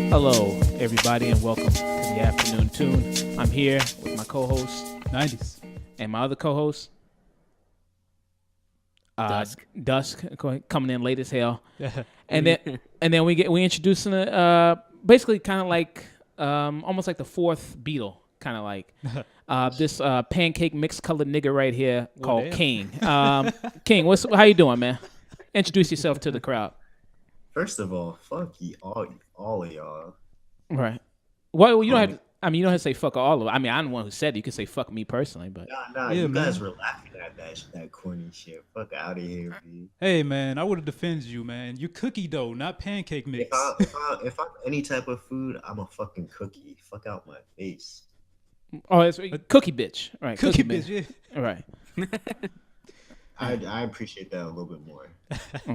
Hello, everybody, and welcome to the Afternoon Tune. I'm here with my co-host, 90s. and my other co-host, Dusk, coming in late as hell. and then we introducing basically kind of like almost like the fourth Beatle, kind of like this pancake mixed colored nigga right here called damn. King. King, how you doing, man? Introduce yourself to the crowd. First of all, fuck you, all of y'all. Right. Well, you don't have. You don't have to say fuck all of it. I mean, I'm the one who said it. You can say fuck me personally, but Nah, Yeah, you man. guys were laughing at that corny shit. Fuck out of here, dude. Hey, man, I would have defended you, man. You're cookie dough, not pancake mix. If I'm any type of food, I'm a fucking cookie. Fuck out my face. oh, it's cookie bitch, right? Cookie bitch, bitch, yeah. right? I appreciate that a little bit more.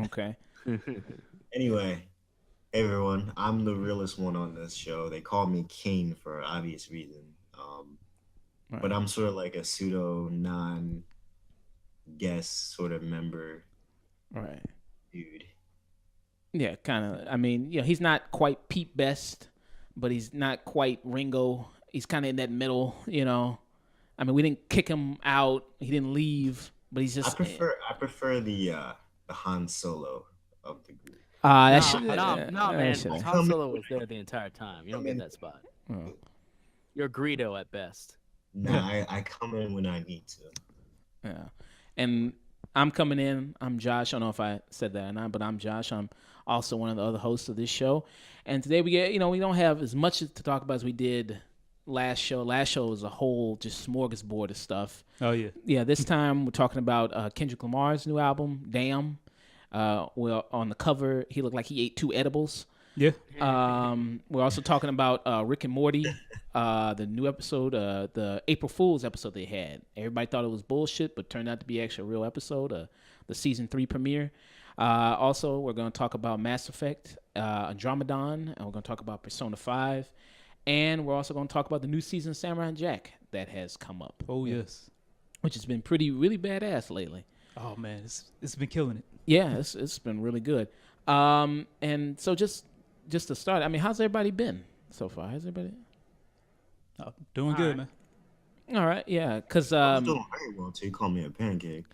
Okay. Anyway, hey everyone, I'm the realest one on this show. They call me King for obvious reason. Right. But I'm sort of like a pseudo non-guest sort of member Right. dude. Yeah, kind of. I mean, he's not quite Pete Best, but he's not quite Ringo. He's kind of in that middle, I mean, we didn't kick him out. He didn't leave, but he's just. I prefer the Han Solo of the group. No, man. Han Solo was there the entire time. You don't get that spot. Oh. You're Greedo at best. Nah, I come in when I need to. Yeah. And I'm coming in. I'm Josh. I don't know if I said that or not, but I'm Josh. I'm also one of the other hosts of this show. And today we don't have as much to talk about as we did last show. Last show was a whole just smorgasbord of stuff. Oh, yeah. Yeah, this time we're talking about Kendrick Lamar's new album, Damn. Well, on the cover, he looked like he ate 2 edibles. Yeah. We're also talking about Rick and Morty, the new episode, the April Fool's episode they had. Everybody thought it was bullshit, but turned out to be actually a real episode, the season 3 premiere. Also, we're going to talk about Mass Effect, Andromeda, and we're going to talk about Persona 5. And we're also going to talk about the new season of Samurai Jack that has come up. Oh, yes. Which has been really badass lately. Oh, man, it's been killing it. Yeah, it's been really good. And so just to start, I mean, how's everybody been so far? How's everybody? Oh, doing good, man. All right, yeah, because I'm doing very well until you call me a pancake.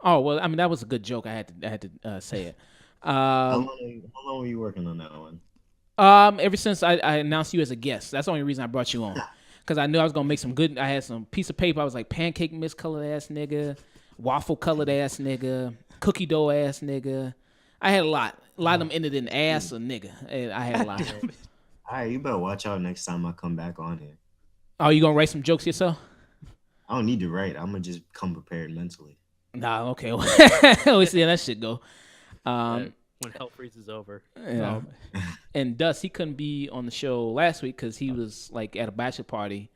oh well, I mean that was a good joke. I had to say it. How long were you working on that one? Ever since I announced you as a guest, that's the only reason I brought you on. Because I knew I was gonna make some good. I had some piece of paper. I was like pancake mist colored ass nigga, waffle colored ass nigga, cookie dough ass nigga. I had a lot. A lot of them ended in ass or nigga. I had a lot. All right, you better watch out next time I come back on here. Oh, you gonna write some jokes yourself? I don't need to write. I'm gonna just come prepared mentally. Nah, okay. We see how that shit go. When hell freezes over. Yeah. And Dust, he couldn't be on the show last week because he was like at a bachelor party.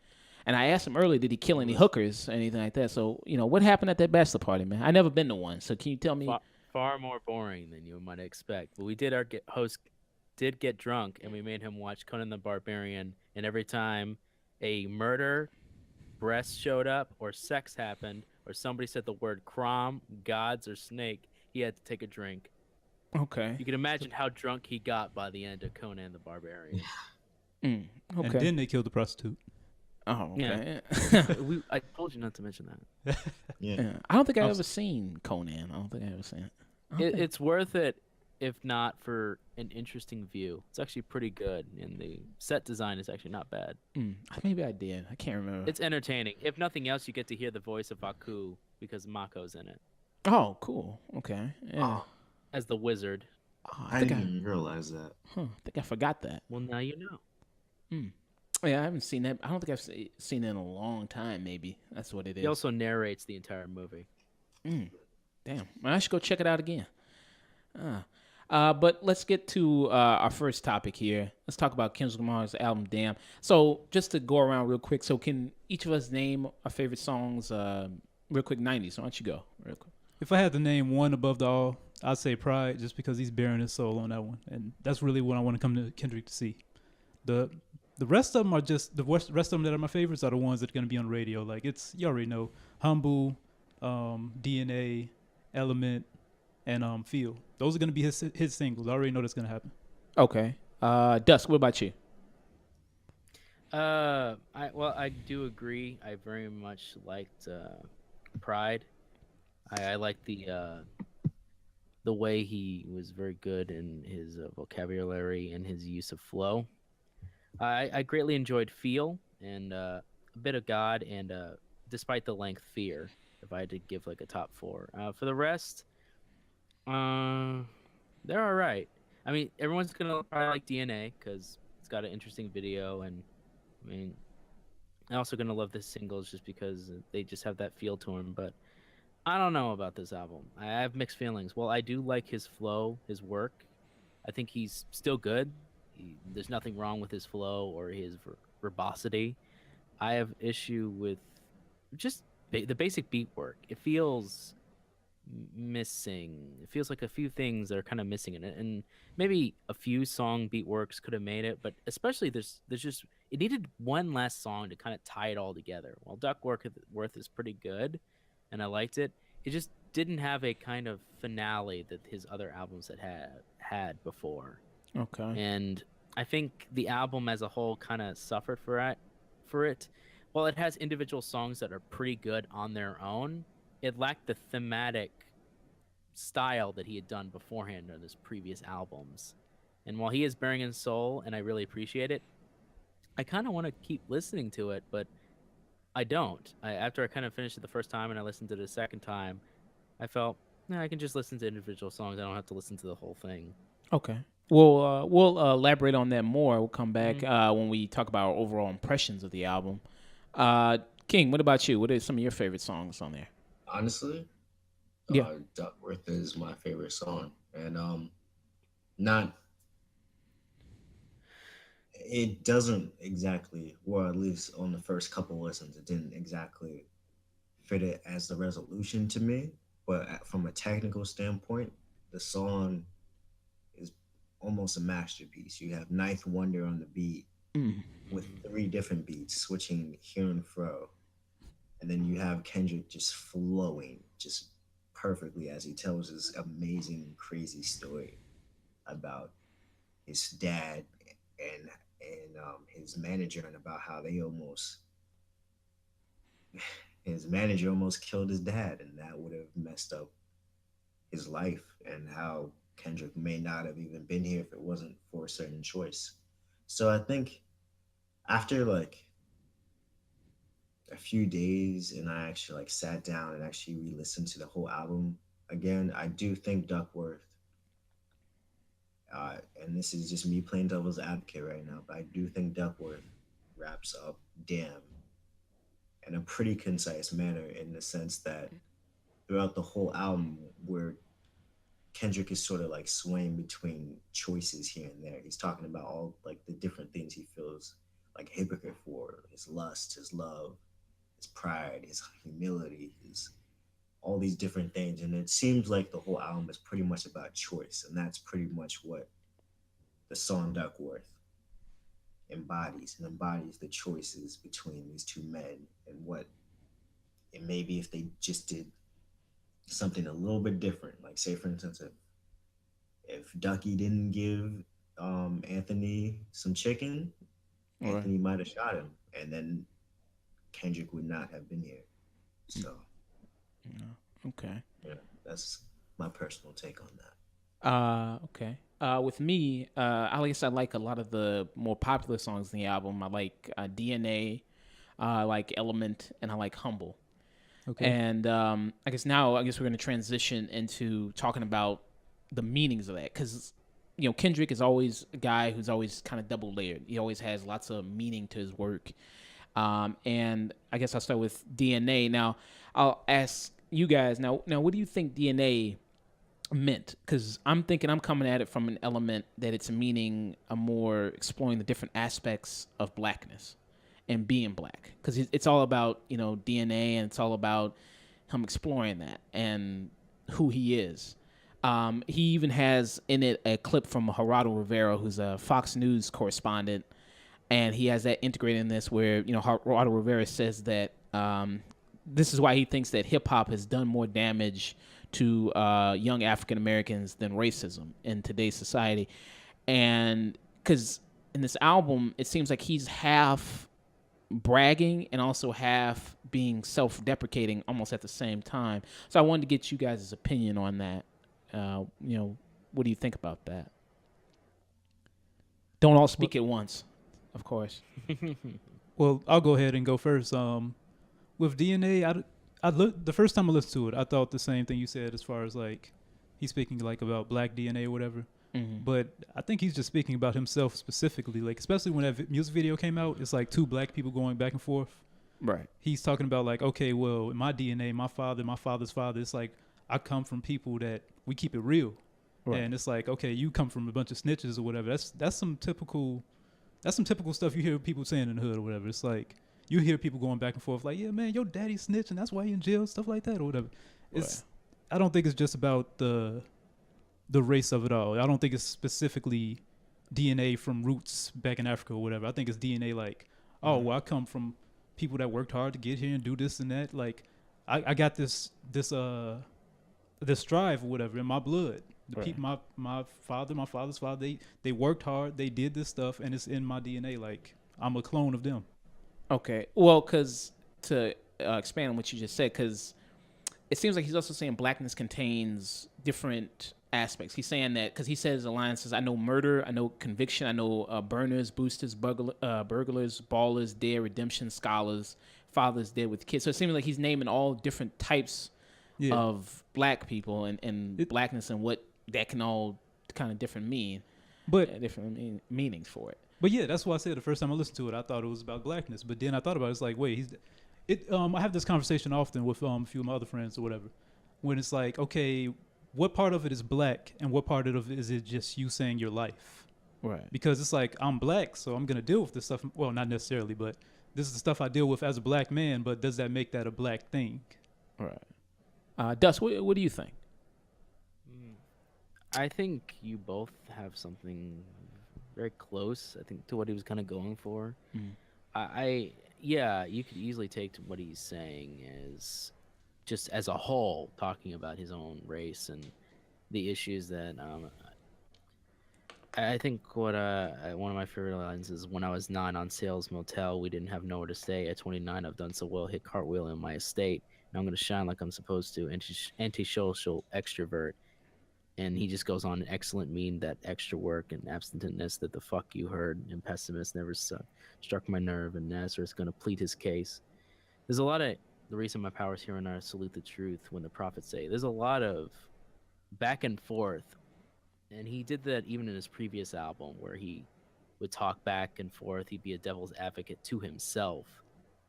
And I asked him earlier, did he kill any hookers or anything like that? So, what happened at that bachelor party, man? I never been to one. So can you tell me? Far more boring than you might expect. But we did host did get drunk, and we made him watch Conan the Barbarian. And every time a murder, breast showed up, or sex happened, or somebody said the word crom, gods, or snake, he had to take a drink. Okay. You can imagine how drunk he got by the end of Conan the Barbarian. Okay. And then they killed the prostitute. Oh, okay. Yeah. I told you not to mention that. Yeah. I don't think I've ever seen Conan. I don't think I've ever seen it. It's worth it, if not for an interesting view. It's actually pretty good, and the set design is actually not bad. Maybe I did. I can't remember. It's entertaining. If nothing else, you get to hear the voice of Aku because Mako's in it. Oh, cool. Okay. Yeah. As the wizard. Oh, I didn't even realize that. I think I forgot that. Well, now you know. Yeah, I haven't seen that. I don't think I've seen it in a long time, maybe. That's what it is. He also narrates the entire movie. Damn. Well, I should go check it out again. But let's get to our first topic here. Let's talk about Kendrick Lamar's album, Damn. So just to go around real quick, so can each of us name our favorite songs real quick? 90s. So why don't you go real quick? If I had to name one above all, I'd say Pride, just because he's bearing his soul on that one. And that's really what I want to come to Kendrick to see. The rest of them are just, the rest of them that are my favorites are the ones that are going to be on radio. Like, you already know, Humble, DNA, Element, and Feel. Those are gonna be his singles. I already know that's gonna happen. Okay. Dusk, what about you? I do agree. I very much liked Pride. I like the way he was very good in his vocabulary and his use of flow. I greatly enjoyed Feel and a bit of God and despite the length, Fear. If I had to give like a top four, for the rest, uh, they're all right. I mean, everyone's gonna probably like DNA because it's got an interesting video, and I mean, I'm also gonna love the singles just because they just have that feel to them. But I don't know about this album. I have mixed feelings. Well, I do like his flow, his work. I think he's still good. There's nothing wrong with his flow or his verbosity. I have issue with just the basic beat work. It feels missing. It feels like a few things that are kind of missing in it, and maybe a few song beat works could have made it. But especially there's just it needed one last song to kind of tie it all together. While Duckworth is pretty good, and I liked it, it just didn't have a kind of finale that his other albums had before. Okay. And I think the album as a whole kind of suffered for it. While it has individual songs that are pretty good on their own, it lacked the thematic style that he had done beforehand on his previous albums. And while he is bearing in soul, and I really appreciate it, I kind of want to keep listening to it, but I don't. After I kind of finished it the first time and I listened to it a second time, I felt, I can just listen to individual songs. I don't have to listen to the whole thing. Okay. We'll elaborate on that more. We'll come back when we talk about our overall impressions of the album. King, what about you? What are some of your favorite songs on there? Honestly, Yeah. Duckworth is my favorite song, and not it doesn't exactly, or at least on the first couple listens, it didn't exactly fit it as the resolution to me. But from a technical standpoint, the song is almost a masterpiece. You have Ninth Wonder on the beat Mm. with three different beats switching here and fro, and then you have Kendrick just flowing just perfectly as he tells his amazing, crazy story about his dad and his manager, and about how they almost his manager almost killed his dad, and that would have messed up his life, and how Kendrick may not have even been here if it wasn't for a certain choice. So I think after like a few days and I actually like sat down and actually re-listened to the whole album again, I do think Duckworth, and this is just me playing devil's advocate right now, but I do think Duckworth wraps up Damn in a pretty concise manner, in the sense that throughout the whole album, where Kendrick is sort of like swaying between choices here and there. He's talking about all like the different things he feels like a hypocrite for: his lust, his love, his pride, his humility, his all these different things. And it seems like the whole album is pretty much about choice, and that's pretty much what the song Duckworth embodies. It embodies the choices between these two men, and what it may be if they just did something a little bit different. Like, say for instance, if Ducky didn't give Anthony some chicken, All right. Anthony might have shot him, and then Kendrick would not have been here. So Okay. yeah, that's my personal take on that. Okay. With me, I guess I like a lot of the more popular songs in the album. I like DNA, I like Element, and I like Humble. Okay. And I guess we're going to transition into talking about the meanings of that, because Kendrick is always a guy who's always kind of double layered. He always has lots of meaning to his work. And I guess I'll start with DNA. Now, I'll ask you guys now. What do you think DNA meant? Because I'm thinking I'm coming at it from an element that it's meaning a more exploring the different aspects of blackness and being black, because it's all about DNA, and it's all about him exploring that and who he is. He even has in it a clip from Gerardo Rivera, who's a Fox News correspondent, and he has that integrated in this where Gerardo Rivera says that this is why he thinks that hip hop has done more damage to young African Americans than racism in today's society. And because in this album, it seems like he's half bragging and also half being self-deprecating almost at the same time. So I wanted to get you guys' opinion on that. What do you think about that? Don't all speak at once, of course. Well, I'll go ahead and go first. With DNA, I looked the first time I listened to it, I thought the same thing you said as far as like he's speaking like about black DNA or whatever. Mm-hmm. But I think he's just speaking about himself specifically, like especially when that music video came out. It's like two black people going back and forth. Right. He's talking about like, okay, well, in my DNA, my father, my father's father, it's like I come from people that we keep it real. Right. And it's like, okay, you come from a bunch of snitches or whatever. That's some typical stuff you hear people saying in the hood or whatever. It's like you hear people going back and forth like, yeah, man, your daddy snitched and that's why he in jail, stuff like that or whatever. It's I don't think it's just about the race of it all. I don't think it's specifically DNA from roots back in Africa or whatever. I think it's DNA like, oh, well, I come from people that worked hard to get here and do this and that. Like I got this drive or whatever in my blood. The people, my father, my father's father, they worked hard, they did this stuff, and it's in my DNA. Like I'm a clone of them. Okay. Well, because to expand on what you just said, because it seems like he's also saying blackness contains different aspects. He's saying that because he says alliances. I know murder, I know conviction, I know burners, boosters, burglars, ballers, dead, redemption, scholars, fathers dead with kids. So it seems like he's naming all different types of black people and blackness and what that can all kind of different mean, but different meanings for it. But yeah, that's why I said the first time I listened to it, I thought it was about blackness. But then I thought about it, it's like, wait, I have this conversation often with a few of my other friends or whatever, when it's like, okay, what part of it is black and what part of it is it just you saying your life? Right. Because it's like, I'm black, so I'm going to deal with this stuff. Well, not necessarily, but this is the stuff I deal with as a black man, but does that make that a black thing? Right. Dust, what do you think? I think you both have something very close, I think, to what he was kind of going for. Yeah, you could easily take to what he's saying as just as a whole, talking about his own race and the issues that I think what one of my favorite lines is, when I was 9 on Sales Motel, we didn't have nowhere to stay. At 29, I've done so well, hit cartwheel in my estate. Now I'm going to shine like I'm supposed to, antisocial extrovert. And he just goes on, an excellent mean that extra work and abstinence that the fuck you heard and pessimist never struck my nerve, and Nazareth's going to plead his case. There's a lot of the reason my powers here and I salute the truth when the prophets say. There's a lot of back and forth, and he did that even in his previous album where he would talk back and forth. He'd be a devil's advocate to himself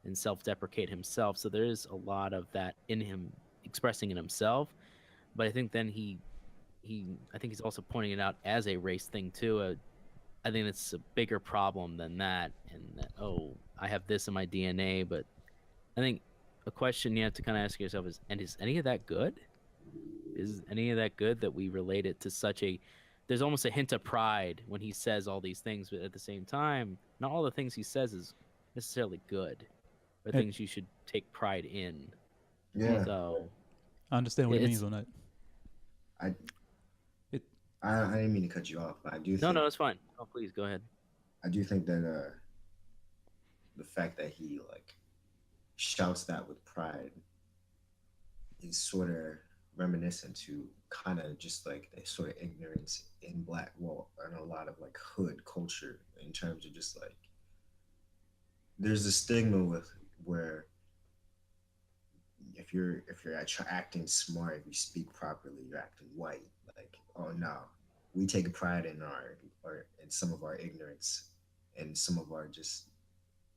and self-deprecate himself. So there is a lot of that in him expressing in himself, but I think then I think he's also pointing it out as a race thing too. I think it's a bigger problem than that, and that, oh, I have this in my DNA. But I think a question you have to kind of ask yourself is any of that good? Is any of that good that we relate it to such a? There's almost a hint of pride when he says all these things, but at the same time, not all the things he says is necessarily good, or things you should take pride in. Yeah. So I understand what he means on that. I didn't mean to cut you off, but I do think... No, it's fine. Oh, please, go ahead. I do think that the fact that he, like, shouts that with pride is sort of reminiscent to kind of just, like, a sort of ignorance in black, well, and a lot of, like, hood culture in terms of just, like, there's a stigma with where if you're acting smart, if you speak properly, you're acting white. Like, oh no, we take pride in in some of our ignorance and some of our just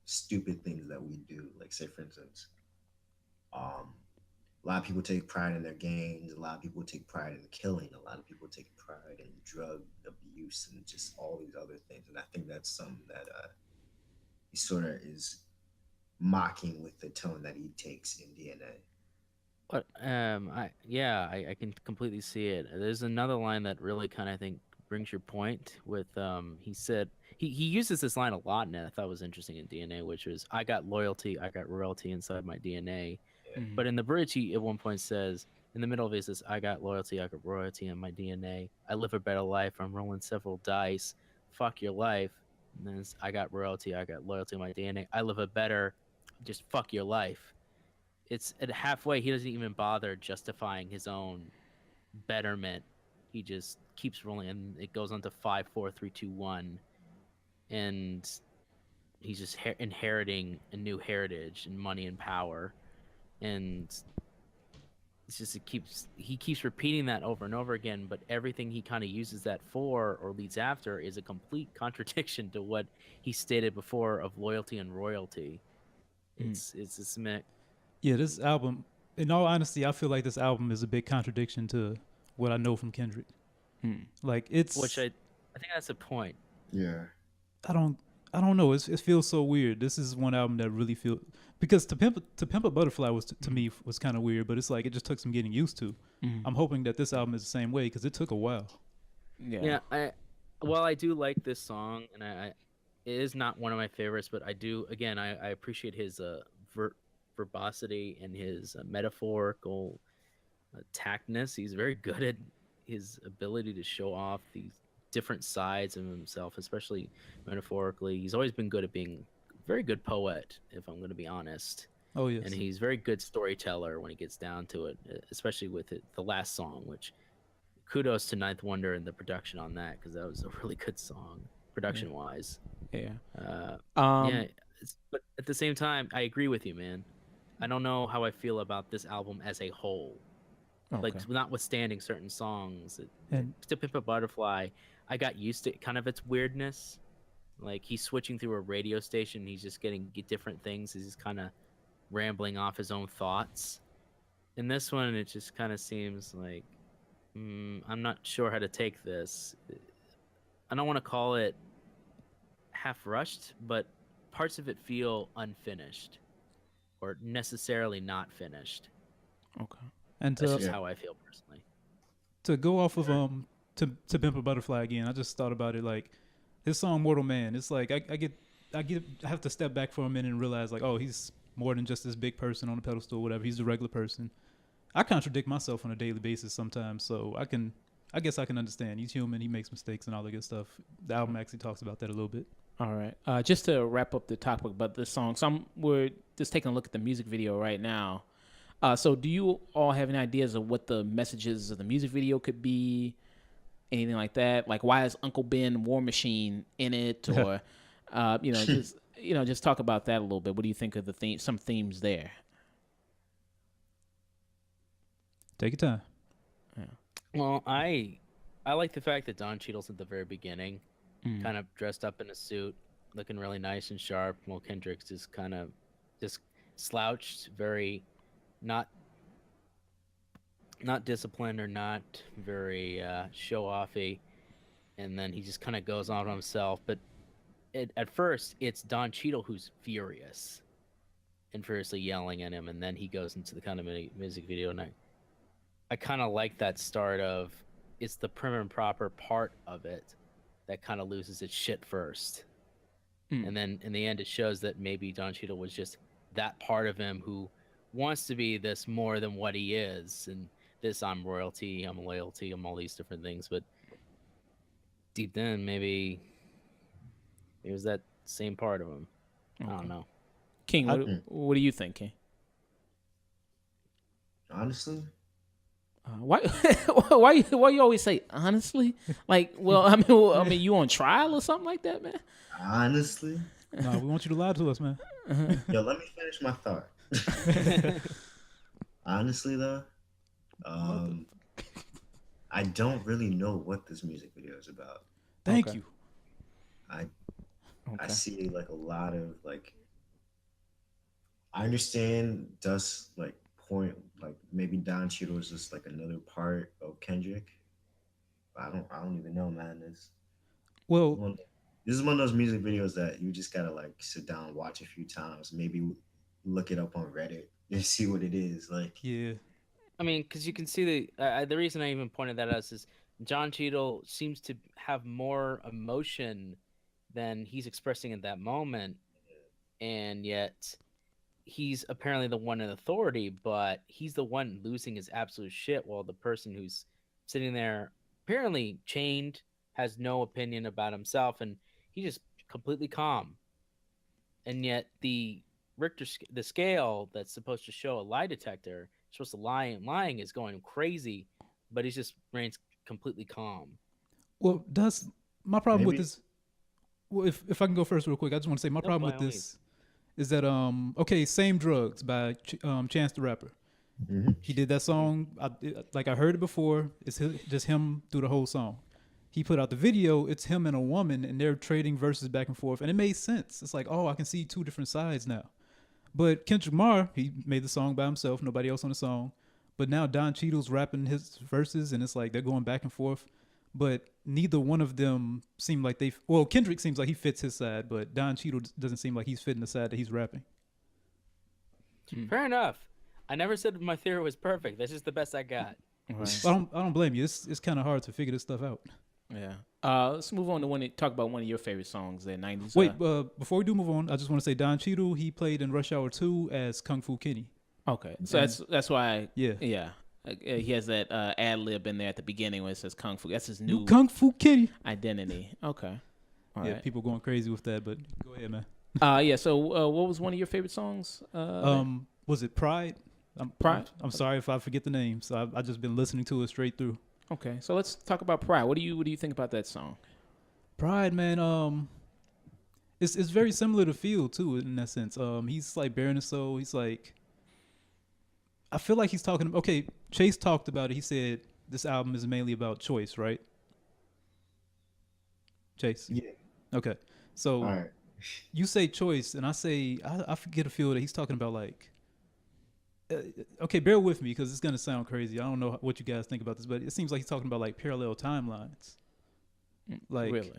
stupid things that we do. Like, say for instance, a lot of people take pride in their gangs. A lot of people take pride in killing. A lot of people take pride in drug abuse and just all these other things. And I think that's something that he sort of is mocking with the tone that he takes in DNA. But I can completely see it. There's another line that really kind of, I think, brings your point with he said he uses this line a lot, and I thought it was interesting in DNA, which was, I got loyalty, I got royalty inside my DNA. Mhm. But in the bridge, he at one point says, in the middle of it, he says, "I got loyalty, I got royalty in my DNA. I live a better life. I'm rolling several dice. Fuck your life." And then it's, "I got royalty, I got loyalty in my DNA. I live a better, just fuck your life." It's at halfway. He doesn't even bother justifying his own betterment. He just keeps rolling, and it goes on to 5, 4, 3, 2, 1, and he's just inheriting a new heritage and money and power, and it's just he keeps repeating that over and over again. But everything he kind of uses that for or leads after is a complete contradiction to what he stated before of loyalty and royalty. It's this minute. Yeah, this album. In all honesty, I feel like this album is a big contradiction to what I know from Kendrick. Like it's, Which I think that's the point. Yeah. I don't know. It feels so weird. This is one album that really feels, because to pimp a butterfly was to me was kind of weird, but it's like it just took some getting used to. I'm hoping that this album is the same way because it took a while. Yeah. I do like this song, and it is not one of my favorites, but I do, again, I appreciate his verbosity and his metaphorical tactness. He's very good at his ability to show off these different sides of himself, especially metaphorically. He's always been good at being a very good poet, if I'm going to be honest. Oh yes. And he's very good storyteller when he gets down to it, especially with the last song, which kudos to Ninth Wonder and the production on that, because that was a really good song production wise. Yeah. But at the same time, I agree with you, man. I don't know how I feel about this album as a whole. Okay. Like, notwithstanding certain songs, And To Pimp a Butterfly, I got used to kind of its weirdness. Like, he's switching through a radio station, he's just getting different things. He's kind of rambling off his own thoughts. In this one, it just kind of seems like, I'm not sure how to take this. I don't want to call it half rushed, but parts of it feel unfinished or necessarily not finished. Okay. and That's to just how I feel personally. to go off of to pimp a butterfly again, I just thought about it, like his song Mortal Man. It's like I have to step back for a minute and realize, like, oh, he's more than just this big person on a pedestal or whatever. He's a regular person. I contradict myself on a daily basis sometimes, so I guess I can understand. He's human. He makes mistakes and all that good stuff. The album actually talks about that a little bit. All right. Just to wrap up the topic about this song, we're just taking a look at the music video right now. So do you all have any ideas of what the messages of the music video could be? Anything like that? Like, why is Uncle Ben War Machine in it? Or, just talk about that a little bit. What do you think of the theme? Some themes there. Take your time. Well, I like the fact that Don Cheadle's at the very beginning, kind of dressed up in a suit, looking really nice and sharp, while Kendrick's just kind of just slouched, very not disciplined or not very show-offy, and then he just kind of goes on himself. But at first, it's Don Cheadle who's furious and furiously yelling at him, and then he goes into the kind of music video, and I kind of like that start of, it's the prim and proper part of it that kind of loses its shit first. And then in the end, it shows that maybe Don Cheadle was just that part of him who wants to be this more than what he is. And this, I'm royalty, I'm loyalty, I'm all these different things. But deep down, maybe it was that same part of him. I don't know. King, what do you think, King? Honestly, why you always say honestly? Like, well, I mean, you on trial or something like that, man? honestly, No, we want you to lie to us, man. yo, let me finish my thought. Honestly, though, I don't really know what this music video is about. Thank you. I see like a lot of like. I understand does like point like maybe Don Cheadle is just like another part of Kendrick. But I don't even know, man. This is one of those music videos that you just gotta like sit down and watch a few times. Maybe look it up on Reddit and see what it is like. Yeah. I mean, because you can see the reason I even pointed that out is John Cheadle seems to have more emotion than he's expressing at that moment, and yet he's apparently the one in authority, but he's the one losing his absolute shit while the person who's sitting there apparently chained has no opinion about himself and he's just completely calm. And yet the scale that's supposed to show a lie detector, supposed to lying is going crazy, but he just remains completely calm. Well, that's my problem with Maybe. this. Well, if I can go first real quick, I just want to say my No, problem by with all means. this is that okay, Same Drugs by Chance the Rapper. Mhm. He did that song. I heard it before. It's just him through the whole song. He put out the video. It's him and a woman, and they're trading verses back and forth, and it made sense. It's like, oh, I can see two different sides now. But Kendrick Lamar, he made the song by himself, nobody else on the song. But now Don Cheadle's rapping his verses, and it's like they're going back and forth. But neither one of them seem like they. Well, Kendrick seems like he fits his side, but Don Cheadle doesn't seem like he's fitting the side that he's rapping. Fair enough. I never said my theory was perfect. That's just the best I got. Right. I don't blame you. It's kind of hard to figure this stuff out. Yeah. Let's move on to talk about one of your favorite songs, the '90s. Wait, before we do move on, I just want to say Don Cheadle, he played in Rush Hour 2 as Kung Fu Kenny. Okay, so that's why. Yeah. Yeah. He has that ad lib in there at the beginning where it says Kung Fu. That's his new Kung Fu Kenny. identity. Okay. All Yeah, right. people going crazy with that, but go ahead, man. Yeah. So, what was one of your favorite songs? Was it Pride? Pride? I'm sorry if I forget the name. So I've just been listening to it straight through. Okay. So let's talk about Pride. What do you think about that song? Pride, man. It's very similar to Feel too in that sense. He's like bearing his soul. He's like, I feel like he's talking. Okay, Chase talked about it. He said this album is mainly about choice, right? Chase. Yeah. Okay. So All right. you say choice, and I say I forget a feel that he's talking about like. Okay, bear with me because it's gonna sound crazy. I don't know what you guys think about this, but it seems like he's talking about like parallel timelines. Like, Really?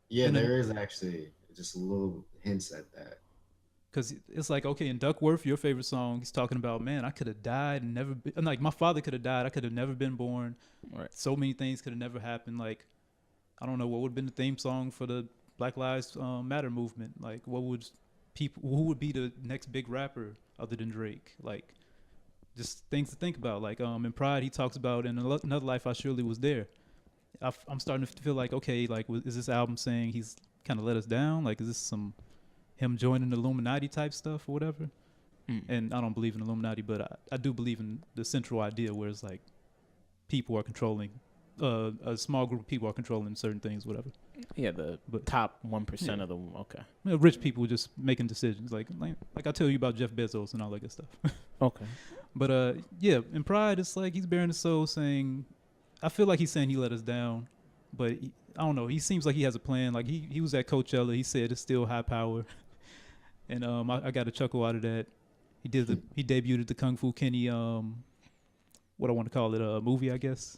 Yeah, And then- there is actually just a little hints at that. because it's like, okay, in Duckworth, your favorite song, he's talking about, man, I could have died and never been, like my father could have died, I could have never been born. Right. So many things could have never happened. Like, I don't know what would have been the theme song for the Black Lives Matter movement. Like, who would be the next big rapper other than Drake? Like, just things to think about. Like, in Pride, he talks about in another life I surely was there. I'm starting to feel like, okay, like, is this album saying he's kind of let us down? Like, is this some him joining the Illuminati type stuff or whatever? And I don't believe in Illuminati, but I do believe in the central idea where it's like people are controlling, a small group of people are controlling certain things, whatever. Yeah, the But- top 1% of them. Okay. You know, rich people just making decisions, like I tell you about Jeff Bezos and all that good stuff. Okay. But yeah, in Pride, it's like he's bearing his soul, saying, I feel like he's saying he let us down, but I don't know. He seems like he has a plan. Like he was at Coachella. He said it's still high power, and I got a chuckle out of that. He debuted the Kung Fu Kenny what I want to call it, a movie, I guess.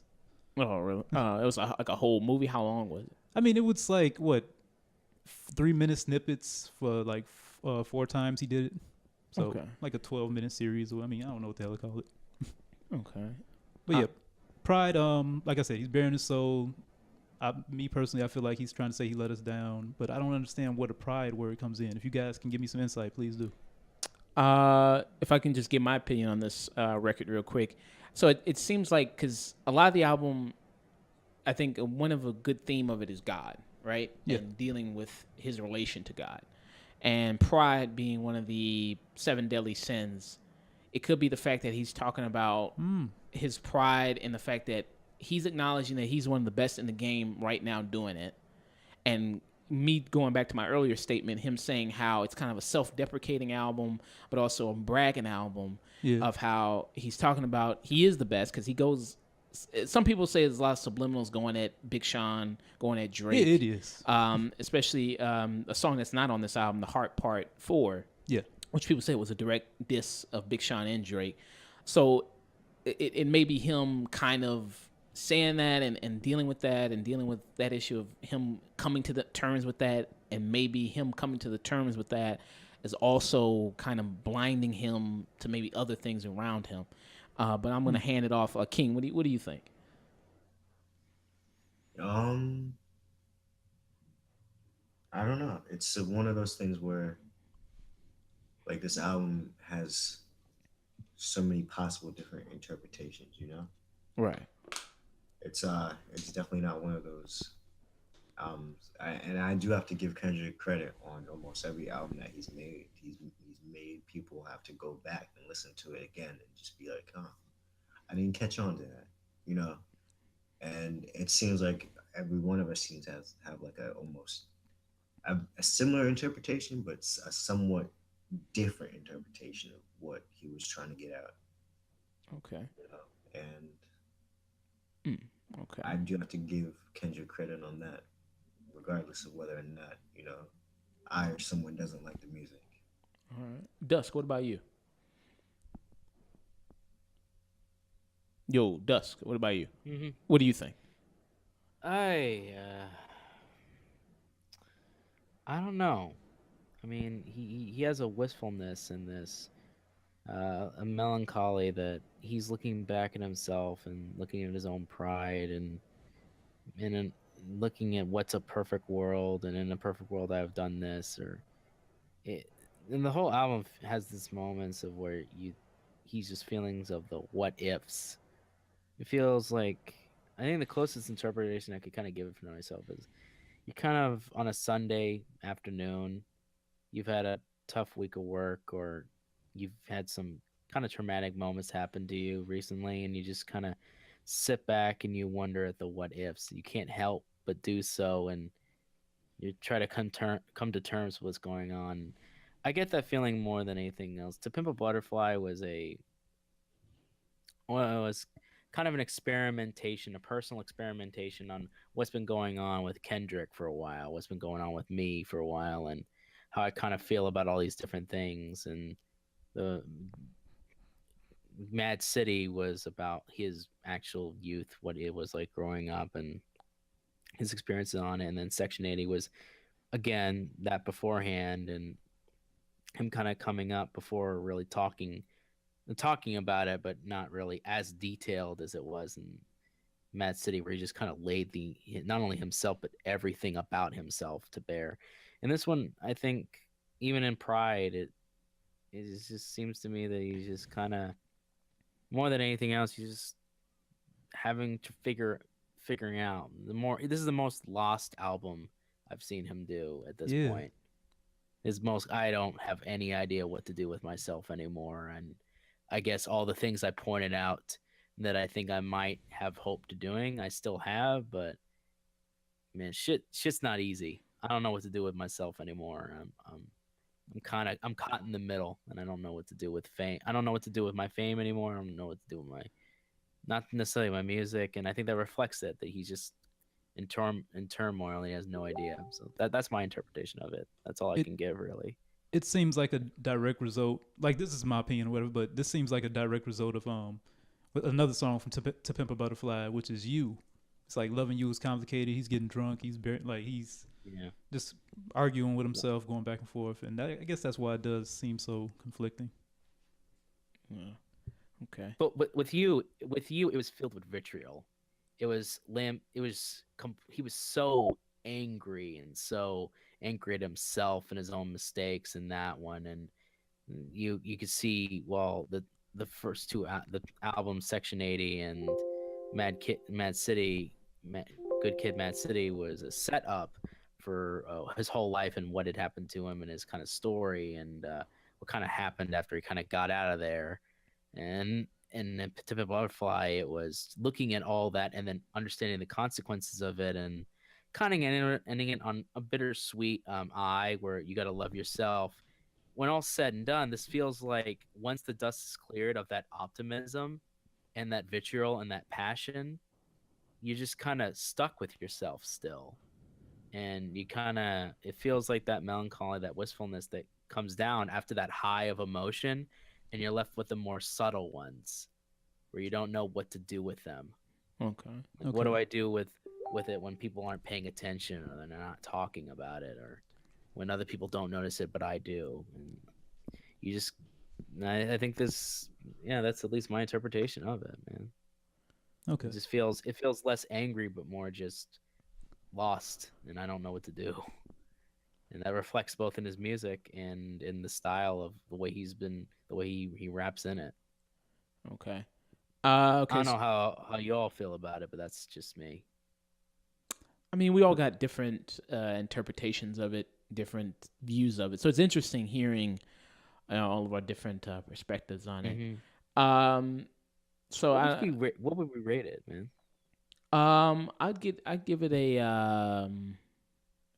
Oh, really? It was like a whole movie. How long was it? I mean, it was like what 3-minute snippets for like 4 times he did it. So Okay. like a 12-minute series. I mean, I don't know what the hell to call it. Okay. But yeah, Pride. Like I said, he's bearing his soul. Me personally, I feel like he's trying to say he let us down, but I don't understand where the pride word comes in. If you guys can give me some insight, please do. If I can just give my opinion on this record real quick. So it seems like, because a lot of the album, I think one of a good theme of it is God, right? Yeah. And dealing with his relation to God. And pride being one of the 7 deadly sins. It could be the fact that he's talking about his pride and the fact that he's acknowledging that he's one of the best in the game right now doing it. And me going back to my earlier statement, him saying how it's kind of a self-deprecating album, but also a bragging album of how he's talking about he is the best, because he goes. Some people say there's a lot of subliminals going at Big Sean, going at Drake. Yeah, it is. Especially a song that's not on this album, The Heart Part 4. Yeah. Which people say was a direct diss of Big Sean and Drake. So it may be him kind of saying that and dealing with that and dealing with that issue of him coming to the terms with that, and maybe him coming to the terms with that is also kind of blinding him to maybe other things around him. But I'm going to hand it off. King, what do you think? I don't know. It's one of those things where, like, this album has so many possible different interpretations. You know, Right. it's definitely not one of those and I do have to give Kendrick credit on almost every album that he's made. He's made people have to go back and listen to it again and just be like, "Oh, I didn't catch on to that," you know. And it seems like every one of us seems to have like a almost a similar interpretation, but a somewhat different interpretation of what he was trying to get out. Okay. You know? And Okay. I do have to give Kendrick credit on that, regardless of whether or not I or someone doesn't like the music. All right. Dusk, what about you? Yo, Dusk, what about you? Hmm. What do you think? I I don't know. I mean, he has a wistfulness in this, a melancholy that he's looking back at himself and looking at his own pride and looking at what's a perfect world, and in a perfect world I've done this, or it. And the whole album has these moments of where he's just feelings of the what ifs. It feels like, I think the closest interpretation I could kind of give it for myself is you're kind of on a Sunday afternoon. You've had a tough week of work, or you've had some kind of traumatic moments happen to you recently, and you just kind of sit back and you wonder at the what ifs. You can't help but do so, and you try to come to terms with what's going on. I get that feeling more than anything else. To Pimp a Butterfly was it was kind of an experimentation, a personal experimentation on what's been going on with Kendrick for a while, what's been going on with me for a while, and how I kind of feel about all these different things. And the Mad City was about his actual youth, what it was like growing up, and his experiences on it. And then Section 80 was again that beforehand, and him kind of coming up before really talking about it, but not really as detailed as it was in Mad City, where he just kind of laid the not only himself but everything about himself to bear. And this one, I think, even in Pride, it just seems to me that he's just kind of, more than anything else, he's just having to figuring out the more. This is the most lost album I've seen him do at this Yeah. point. His most, I don't have any idea what to do with myself anymore, and I guess all the things I pointed out that I think I might have hope to doing, I still have, but man, shit's not easy. I don't know what to do with myself anymore. I'm caught in the middle, and I don't know what to do with fame. I don't know what to do with my fame anymore. I don't know what to do with my, not necessarily my music, and I think that reflects it, that he's just in turmoil and he has no idea. So that's my interpretation of it. That's all I It can give, really. it seems like a direct result. Like, this is my opinion or whatever, but this seems like a direct result of with another song from To Pimp a Butterfly, which is You. It's like loving you is complicated. He's getting drunk. He's Yeah. just arguing with himself, going back and forth, and I guess that's why it does seem so conflicting. Yeah. Okay. But with you, it was filled with vitriol. It was lamb. It was he was so angry and so angry at himself and his own mistakes in that one, and you could see, well, the first two the album Section 80 and Mad City, Good Kid, Mad City was a setup for his whole life and what had happened to him and his kind of story, and what kind of happened after he kind of got out of there. And in Pacific Butterfly, it was looking at all that and then understanding the consequences of it, and kind of ending it on a bittersweet eye, where you got to love yourself. When all's said and done, this feels like once the dust is cleared of that optimism and that vitriol and that passion, you're just kind of stuck with yourself still. And you kind of, it feels like that melancholy, that wistfulness that comes down after that high of emotion, and you're left with the more subtle ones where you don't know what to do with them. Okay. Like, what do I do with it when people aren't paying attention, or they're not talking about it, or when other people don't notice it but I do? And you just, I think this, yeah, that's at least my interpretation of it, man. Okay. It feels less angry but more just lost, and I don't know what to do. and that reflects both in his music and in the style of the way he raps in it. Okay. I Okay. don't know how you all feel about it, but that's just me. I mean, we all got different interpretations of it, different views of it. So it's interesting hearing all of our different perspectives on it. Mm-hmm. Um, so What would we rate it, man? I'd give it a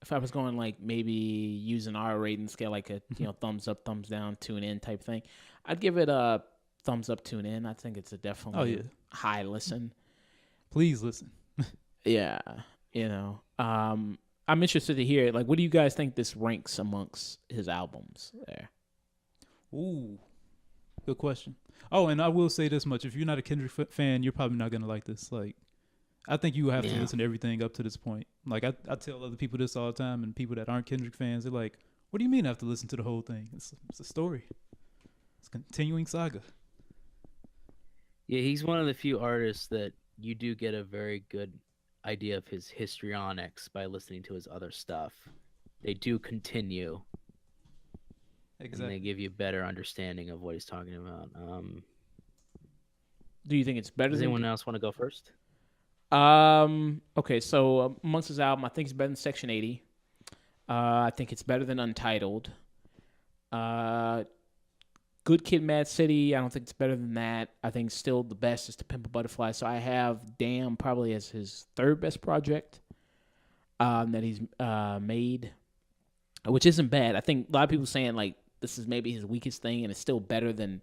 if I was going like maybe using our rating scale, like a thumbs up, thumbs down, tune in type thing, I'd give it a thumbs up, tune in. I think it's a definitely high listen. Please listen. Yeah, I'm interested to hear like what do you guys think this ranks amongst his albums there? Ooh, good question. Oh, and I will say this much: if you're not a Kendrick fan, you're probably not gonna like this. Like, I think you have to listen to everything up to this point. Like, I tell other people this all the time, and people that aren't Kendrick fans, they're like, "What do you mean I have to listen to the whole thing? It's a story. It's a continuing saga." Yeah, he's one of the few artists that you do get a very good idea of his histrionics by listening to his other stuff. They do continue, and they give you a better understanding of what he's talking about. Do you think it's better Does than anyone else want to go first? Okay, so amongst his album, I think it's better than Section 80. I think it's better than Untitled. Good Kid, Mad City. I don't think it's better than that. I think still the best is To Pimp a Butterfly. So I have Damn probably as his third best project that he's made, which isn't bad. I think a lot of people saying like this is maybe his weakest thing, and it's still better than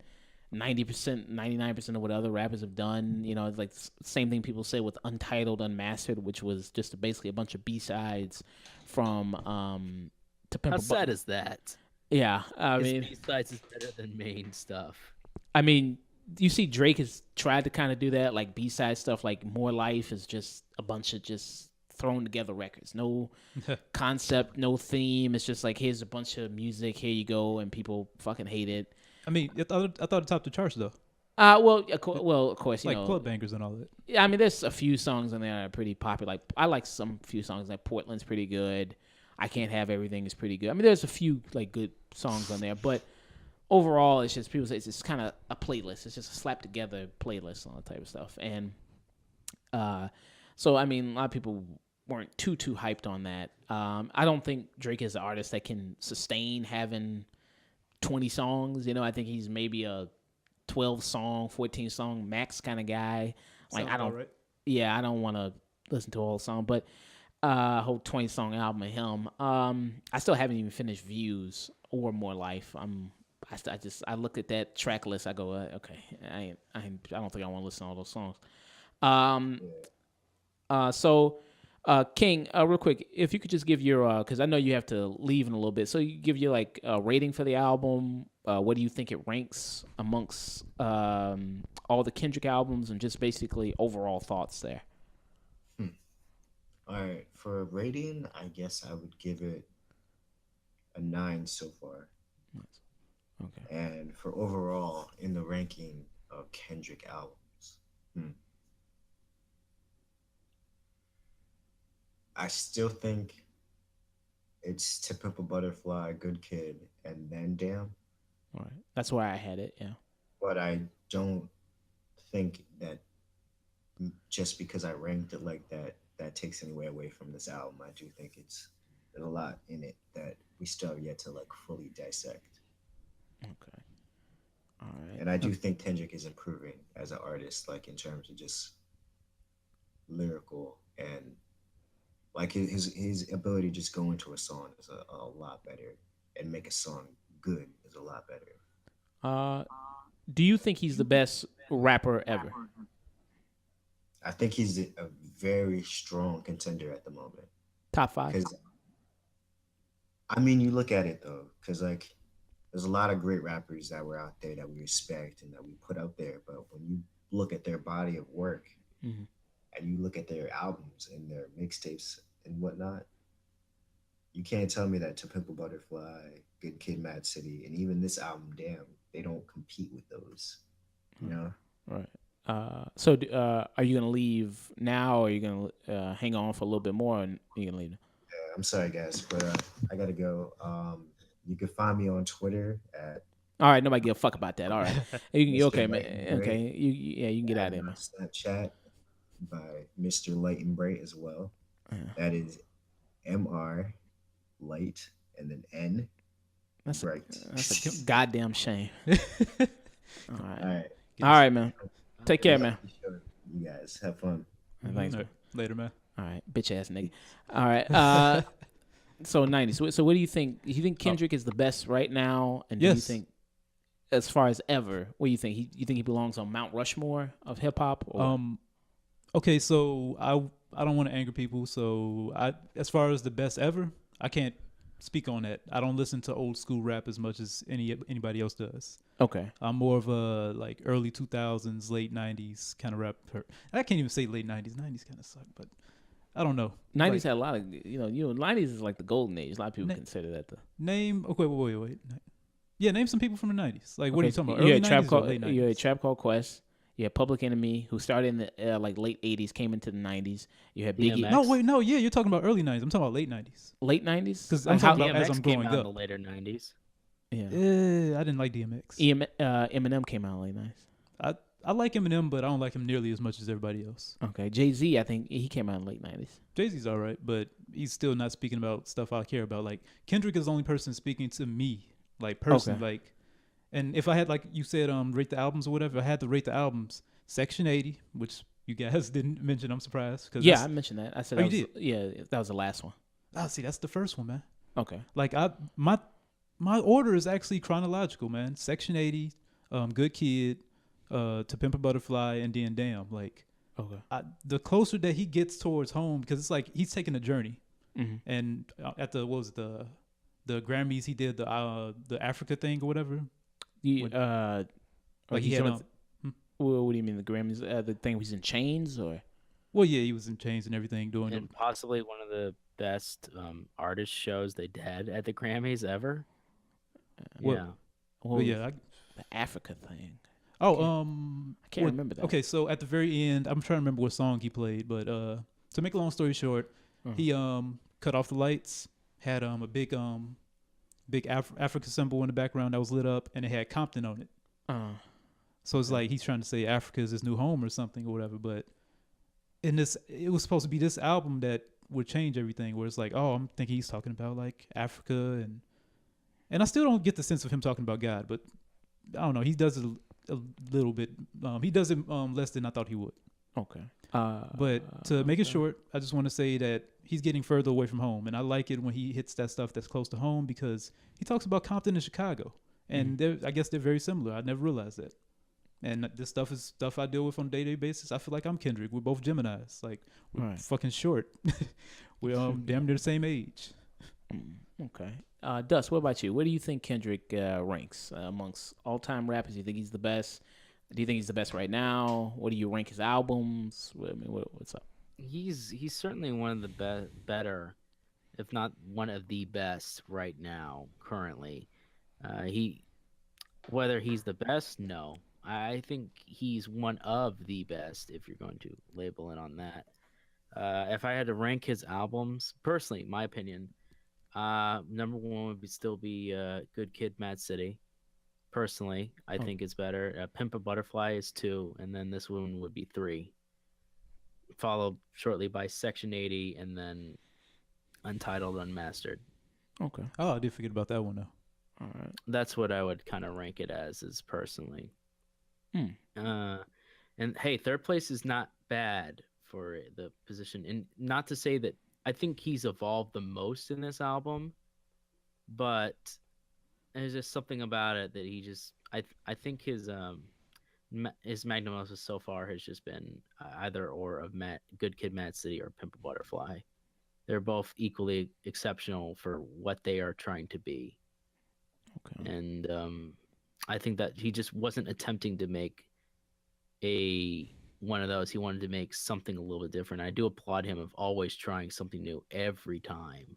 90%, 99% of what other rappers have done. It's like same thing people say with Untitled, Unmastered, which was just basically a bunch of B-sides from To Pimp How a sad is that? Yeah, I His mean, B-sides is better than main stuff. I mean, you see Drake has tried to kind of do that, like B-side stuff, like More Life is just a bunch of just thrown together records. No concept, no theme. It's just like, here's a bunch of music, here you go, and people fucking hate it. I mean, I thought it topped the charts though. Well, of course, like club bangers and all that. Yeah, I mean, there's a few songs in there that are pretty popular. Like I like some few songs. Like Portland's pretty good. I Can't Have Everything is pretty good. I mean, there's a few like good songs on there, but overall, it's just people say it's just kind of a playlist. It's just a slap together playlist and all that type of stuff. And so I mean, a lot of people weren't too hyped on that. I don't think Drake is an artist that can sustain having 20 songs. I think he's maybe a 12 song, 14 song max kind of guy. Like I don't, I don't want to listen to a whole song, but whole 20 song album of him. I still haven't even finished Views or More Life. I look at that track list. I go, okay, I don't think I want to listen to all those songs. So King, real quick, if you could just give your, because I know you have to leave in a little bit, so you give your like rating for the album. What do you think it ranks amongst all the Kendrick albums, and just basically overall thoughts there? All right, for a rating, I guess I would give it a 9 so far. Okay. And for overall in the ranking of Kendrick albums, I still think it's To Pimp a Butterfly, Good Kid, and then Damn. All right. That's where I had it, yeah. But I don't think that just because I ranked it like that, that takes any away from this album. I do think there's a lot in it that we still have yet to like fully dissect. Okay. All right. And I do think Kendrick is improving as an artist, like in terms of just lyrical and like his ability to just go into a song is a lot better, and make a song good is a lot better. Do you think he's the best rapper ever? I think he's a very strong contender at the moment. Top 5? Because I mean, you look at it though, because like there's a lot of great rappers that were out there that we respect and that we put out there, but when you look at their body of work and you look at their albums and their mixtapes and whatnot, you can't tell me that To Pimp a Butterfly, Good Kid, Mad City, and even this album, Damn, they don't compete with those. You know? Right. So are you gonna leave now, or are you gonna hang on for a little bit more, and you gonna leave? I'm sorry, guys, but I gotta go. You can find me on Twitter at All right, nobody give a fuck about that. All right, you Mr. okay, Light and man? Bray. Okay, yeah, you can get out of And there, on man. Snapchat by Mr. Light and Bray as well. That is MR Light and then N That's a, Bright. that's a goddamn shame. All right, All right. all right, man. Take care, Good man. luck to the show. You guys have fun. Thanks, All man. right. Later, man. All right, bitch ass nigga. All right. So 90s. So what do you think? You think Kendrick is the best right now? And do you Yes. think, as far as ever, what do you think? You think he belongs on Mount Rushmore of hip hop? Okay, so I don't want to anger people. So as far as the best ever, I can't speak on that. I don't listen to old school rap as much as anybody else does. Okay. I'm more of a like early 2000s, late 90s kind of rap. I can't even say late 90s. 90s kind of suck, but I don't know. 90s Like, had a lot of 90s is like the golden age. A lot of people consider that the. name. Okay, wait. Yeah, name some people from the 90s. Like, what are you talking about? You Early had Trap 90s or Called, late 90s? you had Trap Called Quest. You had Public Enemy, who started in the like late 80s, came into the 90s. You had Biggie. DMX. No, yeah, you're talking about early 90s. I'm talking about late 90s. Late 90s? 'Cause I'm talking about as DMX I'm came growing out in up. the later 90s. Yeah. I didn't like DMX. Eminem came out late 90s. I like Eminem, but I don't like him nearly as much as everybody else. Okay. Jay-Z, I think he came out in late 90s. Jay-Z's all right, but he's still not speaking about stuff I care about. Like, Kendrick is the only person speaking to me, like, personally. Okay. Like, and if I had, like you said, rate the albums or whatever, I had to rate the albums. Section 80, which you guys didn't mention, I'm surprised. Yeah, I mentioned that. I said Oh, that you was, yeah, that was the last one. see, that's the first one, man. Okay. Like, my order is actually chronological, man. Section 80, Good Kid, To Pimp a Butterfly, and then Damn. Like, Okay. the closer that he gets towards home, because it's like he's taking a journey. Mm-hmm. And at the what was it, the Grammys, he did the Africa thing or whatever. Like he had what do you mean the Grammys? The thing he's in chains or? well, yeah, he was in chains and everything doing And possibly one of the best artist shows they had at the Grammys ever. What- Yeah. Well, well, yeah. the Africa thing. I can't remember that. Okay, so at the very end, I'm trying to remember what song he played, but to make a long story short, he cut off the lights, had a big Africa symbol in the background that was lit up, and it had Compton on it. So it's like he's trying to say Africa is his new home or something or whatever. But in this, it was supposed to be this album that would change everything. Where it's like, oh, I'm thinking he's talking about like Africa, and I still don't get the sense of him talking about God. But I don't know. He does it a little bit. He does it less than I thought he would. Okay. But to make it short, I just want to say that he's getting further away from home, and I like it when he hits that stuff that's close to home because he talks about Compton and Chicago, and I guess they're very similar. I never realized that. And this stuff is stuff I deal with on a day-to-day basis. I feel like I'm Kendrick. We're both Geminis. Like, we're fucking short. We're damn near the same age. Okay. Dust, what about you? Where do you think Kendrick ranks amongst all-time rappers? Do you think he's the best? Do you think he's the best right now? What do you rank his albums? What's up? He's certainly one of the better, if not one of the best right now, currently. Whether he's the best, no. I think he's one of the best, if you're going to label it on that. If I had to rank his albums, personally, my opinion, number one would still be Good Kid, Mad City. Personally, I think it's better. Pimp a Butterfly is 2, and then this one would be 3. Followed shortly by Section 80, and then Untitled, Unmastered. Okay. Oh, I did forget about that one though. All right. That's what I would kind of rank it as, is personally. And hey, third place is not bad for the position, and not to say that I think he's evolved the most in this album, but there's just something about it that he just I think his magnum opus so far has just been either or of Good Kid, Mad City, or Pimp a Butterfly. They're both equally exceptional for what they are trying to be. Okay. And I think that he just wasn't attempting to make one of those. He wanted to make something a little bit different. I do applaud him of always trying something new every time.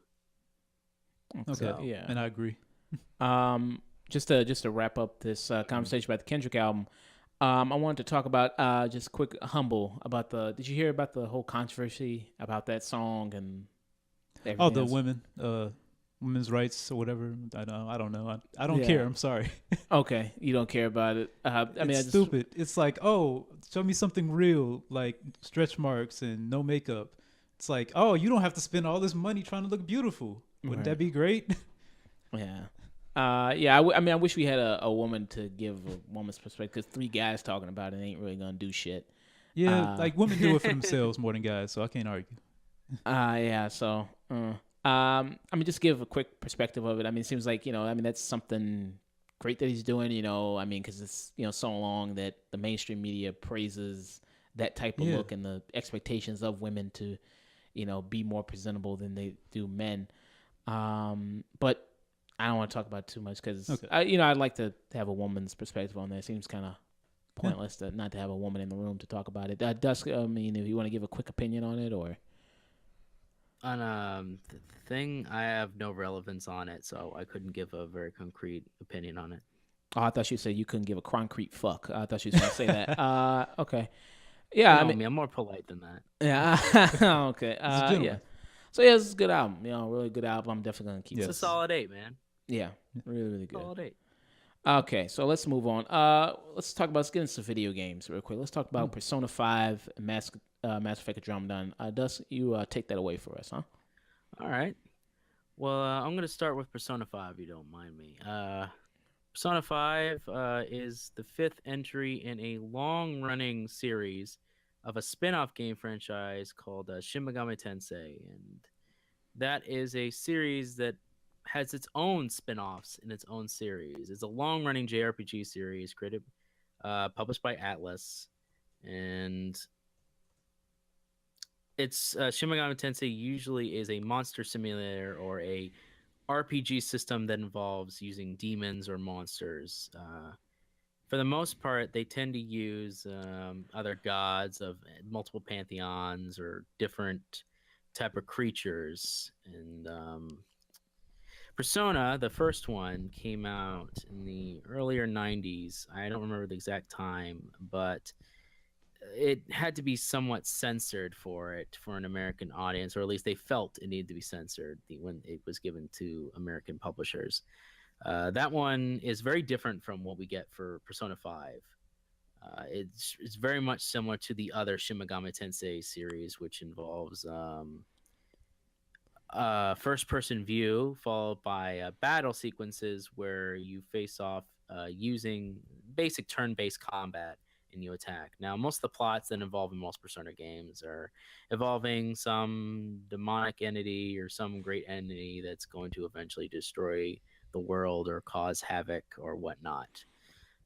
Okay, So, yeah. and I agree. Just to wrap up this conversation about the Kendrick album, I wanted to talk about just quick Humble about did you hear about the whole controversy about that song and Oh, everything the else. women, women's rights or whatever. I don't know. I don't Yeah. care. I'm sorry. Okay, you don't care about it. I mean, It's I just stupid. It's like, oh, show me something real, like stretch marks and no makeup. It's like, oh, you don't have to spend all this money trying to look beautiful. Wouldn't right. that be great? Yeah. Yeah. I mean, I wish we had a woman to give a woman's perspective. 'Cause 3 guys talking about it ain't really gonna do shit. Yeah, Uh, like women do it for themselves more than guys, so I can't argue. yeah. So, I mean, just give a quick perspective of it. I mean, it seems like I mean, that's something great that he's doing. I mean, because it's so long that the mainstream media praises that type of Yeah, look and the expectations of women to be more presentable than they do men. But I don't want to talk about it too much because okay. I'd like to have a woman's perspective on that. It seems kind of Yeah. pointless to not to have a woman in the room to talk about it. Dusk, I mean, if you want to give a quick opinion on it, or On the thing, I have no relevance on it, so I couldn't give a very concrete opinion on it. I thought you said you couldn't give a concrete fuck. I thought you was going to say that. Okay, You yeah, I know mean, me, I'm more polite than that. yeah, okay, He's a yeah. gentleman. So yeah, it's a good album. Really good album. I'm definitely gonna keep Yes. it. It's a solid 8, man. Yeah, really, really good. Solid 8. Okay, so let's move on. Let's get into some video games real quick. Let's talk about Persona 5 and Mass Effect Andromeda. Dust, you take that away for us, huh? All right. Well, I'm going to start with Persona 5, if you don't mind me. Persona 5 is the 5th entry in a long-running series of a spin-off game franchise called Shin Megami Tensei. And that is a series that has its own spin-offs in its own series. It's a long-running JRPG series published by Atlas. And it's Shin Megami Tensei usually is a monster simulator or a RPG system that involves using demons or monsters. For the most part, they tend to use other gods of multiple pantheons or different type of creatures. And Persona, the first one, came out in the earlier 90s. I don't remember the exact time, but it had to be somewhat censored for an American audience, or at least they felt it needed to be censored when it was given to American publishers. That one is very different from what we get for Persona 5. It's very much similar to the other Shin Megami Tensei series, which involves first-person view followed by battle sequences where you face off using basic turn-based combat and you attack. Now, most of the plots that involve in most Persona games are involving some demonic entity or some great entity that's going to eventually destroy the world or cause havoc or whatnot.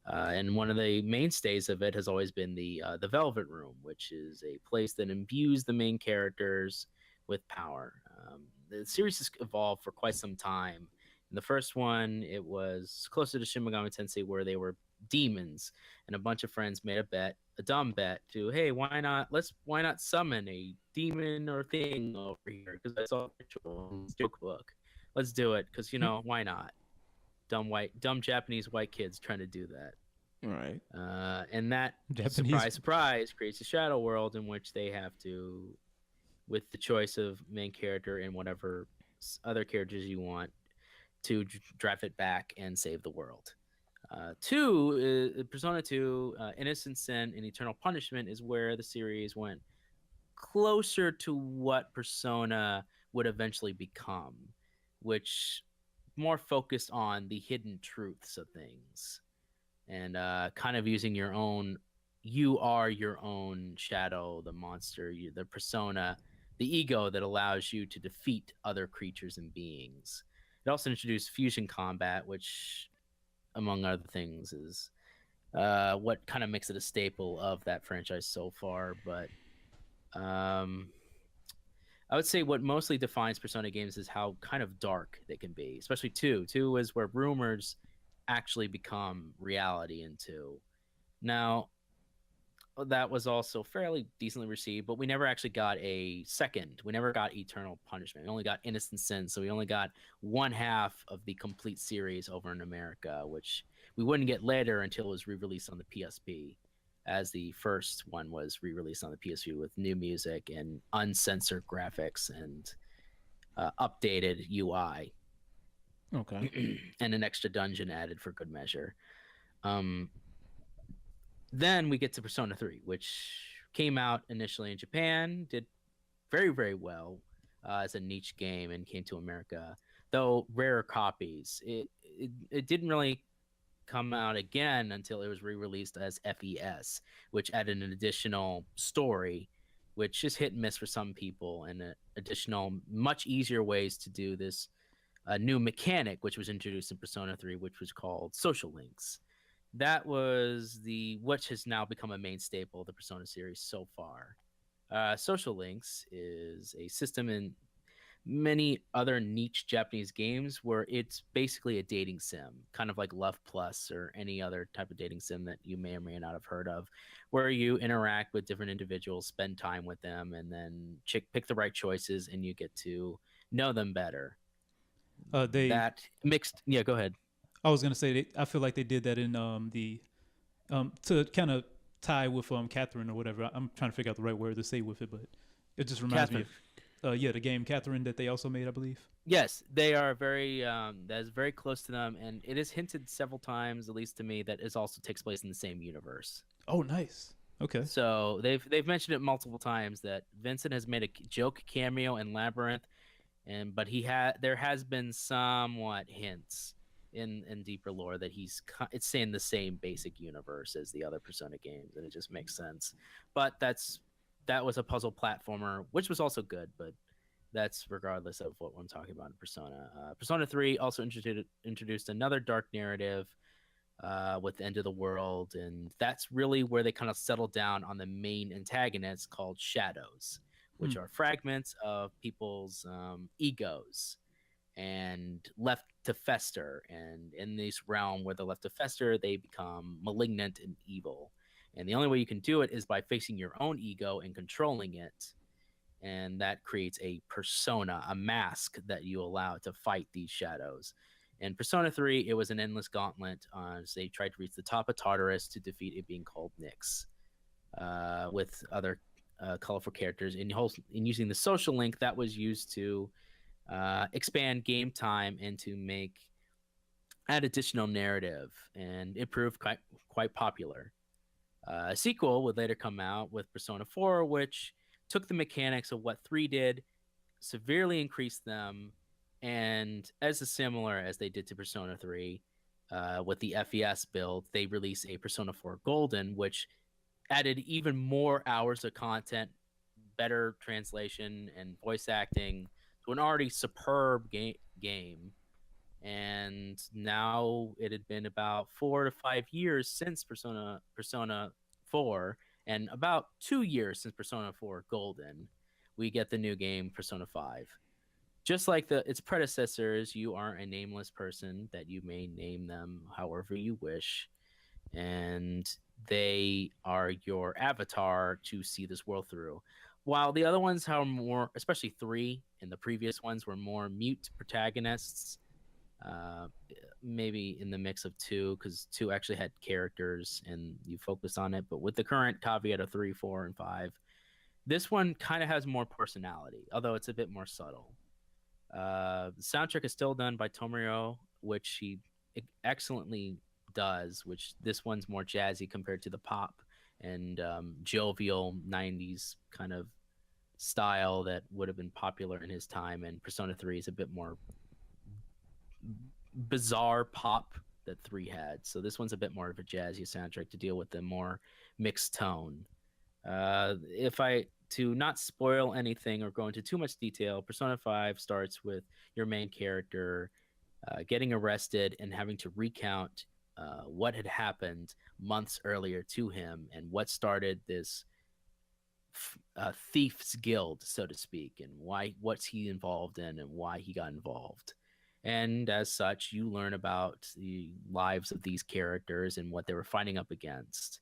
And one of the mainstays of it has always been the Velvet Room, which is a place that imbues the main characters with power. The series has evolved for quite some time. In the first one, it was closer to Shin Megami Tensei, where they were demons, and a bunch of friends made a dumb bet to, hey, why not summon a demon or thing over here? Because I saw a ritual in this joke book. Let's do it, because why not? Dumb Japanese white kids trying to do that. Right. And that, Japanese. surprise, creates a shadow world in which they have to, with the choice of main character and whatever other characters you want, to drive it back and save the world. Persona 2, Innocent Sin and Eternal Punishment is where the series went closer to what Persona would eventually become, which more focused on the hidden truths of things and kind of using you are your own shadow, the monster, the persona, the ego that allows you to defeat other creatures and beings. It also introduced fusion combat, which, among other things, is what kind of makes it a staple of that franchise so far. But I would say what mostly defines Persona games is how kind of dark they can be, especially 2. 2 is where rumors actually become reality in 2. Now, that was also fairly decently received, but we never actually got a second. We never got Eternal Punishment. We only got Innocent Sin, so we only got one half of the complete series over in America, which we wouldn't get later until it was re-released on the PSP, as the first one was re-released on the PSP with new music and uncensored graphics and updated UI Okay. and an extra dungeon added for good measure. Um, then we get to Persona 3, which came out initially in Japan, did very, very well as a niche game, and came to America, though rarer copies. It didn't really come out again until it was re-released as FES, which added an additional story, which is hit and miss for some people, and additional, much easier ways to do this new mechanic, which was introduced in Persona 3, which was called social links. That was the which has now become a main staple of the Persona series so far. Social links is a system in many other niche Japanese games where it's basically a dating sim, kind of like Love Plus or any other type of dating sim that you may or may not have heard of, where you interact with different individuals, spend time with them, and then pick the right choices, and you get to know them better. They That mixed, yeah, go ahead. I was gonna say I feel like they did that in the to kind of tie with Catherine or whatever. I'm trying to figure out the right word to say with it, but it just reminds Catherine. me of the game Catherine that they also made, I believe. Yes, they are very. That is very close to them, and it is hinted several times, at least to me, that it also takes place in the same universe. Oh, nice. Okay. So they've mentioned it multiple times that Vincent has made a joke cameo in Labyrinth, and but there has been somewhat hints in deeper lore that it's saying the same basic universe as the other Persona games, and it just makes sense. But that was a puzzle platformer, which was also good, but that's regardless of what I'm talking about in Persona. Persona 3 also introduced another dark narrative with the end of the world, and that's really where they kind of settled down on the main antagonist called Shadows, which are fragments of people's egos and left to fester. And in this realm where they're left to fester, they become malignant and evil. And the only way you can do it is by facing your own ego and controlling it, and that creates a persona, a mask that you allow to fight these shadows. In Persona 3, it was an endless gauntlet as they tried to reach the top of Tartarus to defeat it being called Nyx, with other colorful characters. In using the social link, that was used to expand game time and to add additional narrative, and it proved quite popular. A sequel would later come out with Persona 4, which took the mechanics of what 3 did, severely increased them, and as similar as they did to Persona 3, with the FES build, they released a Persona 4 Golden, which added even more hours of content, better translation, and voice acting to an already superb game. And now it had been about 4 to 5 years since Persona 4, and about 2 years since Persona 4 Golden. We get the new game Persona 5. Just like its predecessors, you are a nameless person that you may name them however you wish, and they are your avatar to see this world through. While the other ones have more, especially 3 and the previous ones, were more mute protagonists, maybe in the mix of 2, because 2 actually had characters and you focus on it. But with the current caveat of 3, 4, and 5, this one kind of has more personality, although it's a bit more subtle. The soundtrack is still done by Tomohiro, which he excellently does, which this one's more jazzy compared to the pop and jovial 90s kind of style that would have been popular in his time. And Persona 3 is a bit more bizarre pop that 3 had. So this one's a bit more of a jazzy soundtrack to deal with the more mixed tone. If I to not spoil anything or go into too much detail, Persona 5 starts with your main character getting arrested and having to recount what had happened months earlier to him and what started this thief's guild, so to speak, and what's he involved in and why he got involved. And as such, you learn about the lives of these characters and what they were fighting up against.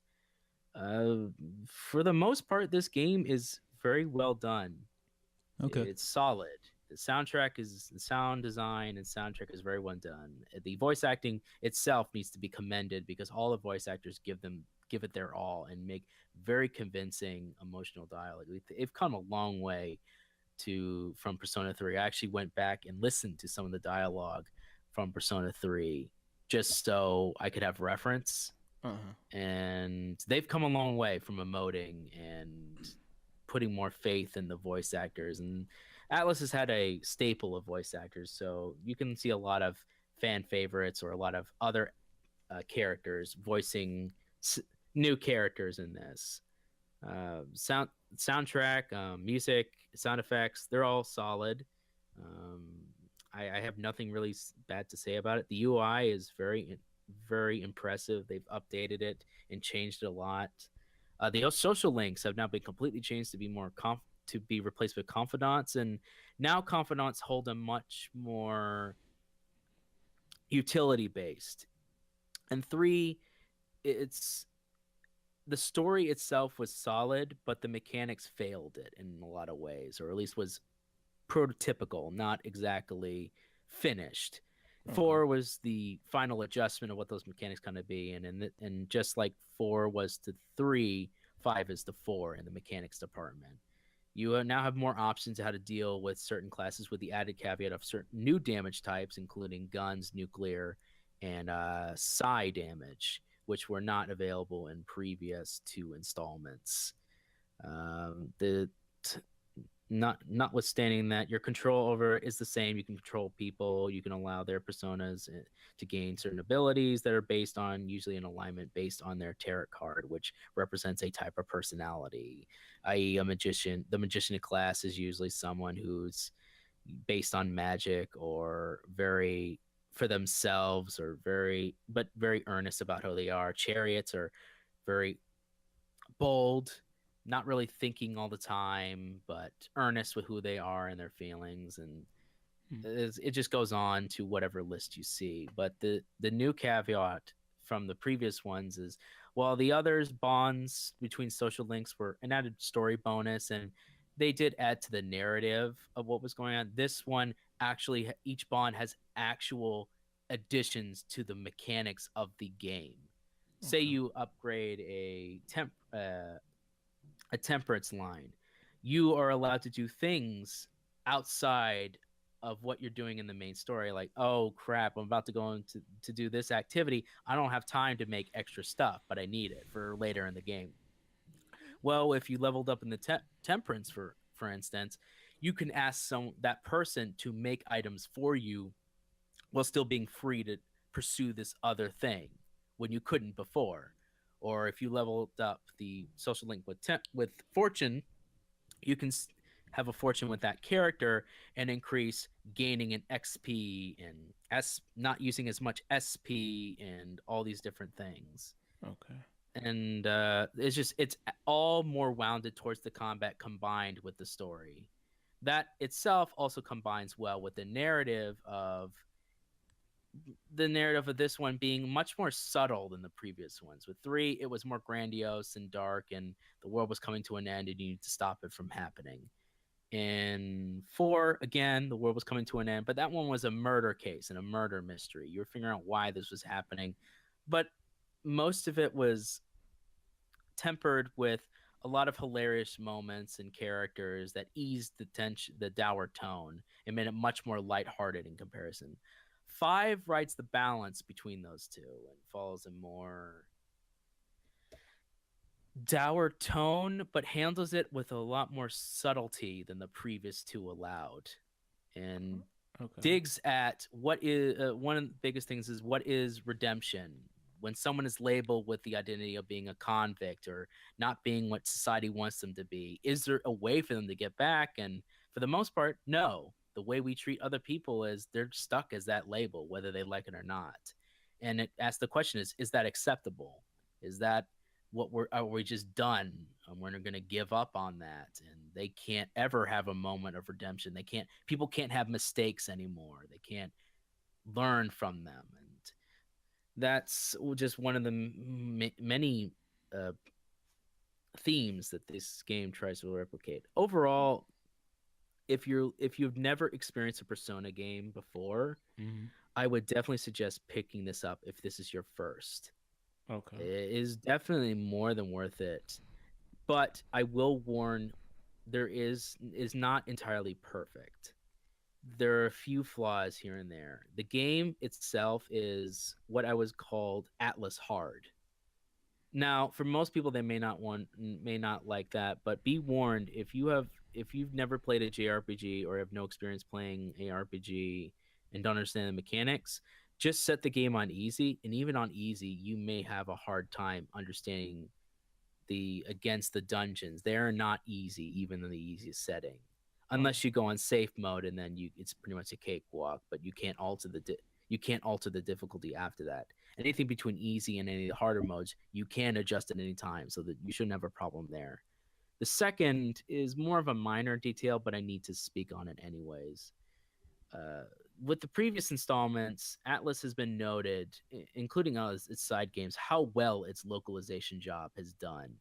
For the most part, this game is very well done. Okay. It's solid. The sound design and soundtrack is very well done. The voice acting itself needs to be commended because all the voice actors give it their all and make very convincing emotional dialogue. They've come a long way from Persona 3. I actually went back and listened to some of the dialogue from Persona 3 just so I could have reference. And they've come a long way from emoting and putting more faith in the voice actors. And Atlas has had a staple of voice actors, so you can see a lot of fan favorites or a lot of other characters voicing new characters in this. Soundtrack, music, sound effects, they're all solid. Um, I have nothing really bad to say about it. The UI is very impressive. They've updated it and changed it a lot. The social links have now been completely changed to be more to be replaced with confidants, and now confidants hold a much more utility based. And 3, it's the story itself was solid, but the mechanics failed it in a lot of ways, or at least was prototypical, not exactly finished. 4 was the final adjustment of what those mechanics kind of be, and just like 4 was to 3, 5 is to 4 in the mechanics department. You now have more options how to deal with certain classes, with the added caveat of certain new damage types, including guns, nuclear, and psi damage, which were not available in previous 2 installments. Notwithstanding that, your control over it is the same. You can control people. You can allow their personas to gain certain abilities that are based on usually an alignment based on their tarot card, which represents a type of personality, i.e., a magician. The magician class is usually someone who's based on magic or very for themselves or very earnest about who they are. Chariots are very bold, not really thinking all the time, but earnest with who they are and their feelings. And it just goes on to whatever list you see. But the new caveat from the previous ones is, while the others bonds between social links were an added story bonus, and they did add to the narrative of what was going on, this one actually, each bond has actual additions to the mechanics of the game. Say you upgrade a temperance line, you are allowed to do things outside of what you're doing in the main story. Like, oh crap, I'm about to go into to do this activity. I don't have time to make extra stuff, but I need it for later in the game. Well, if you leveled up in the temperance, for instance, you can ask that person to make items for you while still being free to pursue this other thing when you couldn't before. Or if you leveled up the social link with fortune, you can have a fortune with that character and increase gaining an XP and not using as much SP and all these different things. Okay. And it's all more wounded towards the combat combined with the story. That itself also combines well with the narrative of this one being much more subtle than the previous ones. With 3, it was more grandiose and dark, and the world was coming to an end, and you need to stop it from happening. In 4, again, the world was coming to an end, but that one was a murder case and a murder mystery. You were figuring out why this was happening, but most of it was tempered with a lot of hilarious moments and characters that eased the tension, the dour tone, and made it much more lighthearted in comparison. 5 rides the balance between those two and follows a more dour tone, but handles it with a lot more subtlety than the previous 2 allowed, and digs at what is one of the biggest things is what is redemption. When someone is labeled with the identity of being a convict or not being what society wants them to be, is there a way for them to get back? And for the most part, no. The way we treat other people is they're stuck as that label, whether they like it or not. And it asks the question is that acceptable? Is that what are we just done? And we're going to give up on that. And they can't ever have a moment of redemption. People can't have mistakes anymore. They can't learn from them. And that's just one of the many themes that this game tries to replicate. Overall, if you've never experienced a Persona game before, I would definitely suggest picking this up if this is your first. Okay. It is definitely more than worth it. But I will warn there is not entirely perfect. There are a few flaws here and there. The game itself is what I was called Atlas hard. Now, for most people, they may not like that, but be warned: if you've never played a JRPG or have no experience playing a RPG and don't understand the mechanics, just set the game on easy, and even on easy, you may have a hard time understanding the dungeons. They are not easy, even in the easiest setting, unless you go on safe mode, and then it's pretty much a cakewalk. But you can't alter the difficulty after that. Anything between easy and any of the harder modes, you can adjust at any time, so that you shouldn't have a problem there. The second is more of a minor detail, but I need to speak on it anyways. With the previous installments, Atlas has been noted, including its side games, how well its localization job has done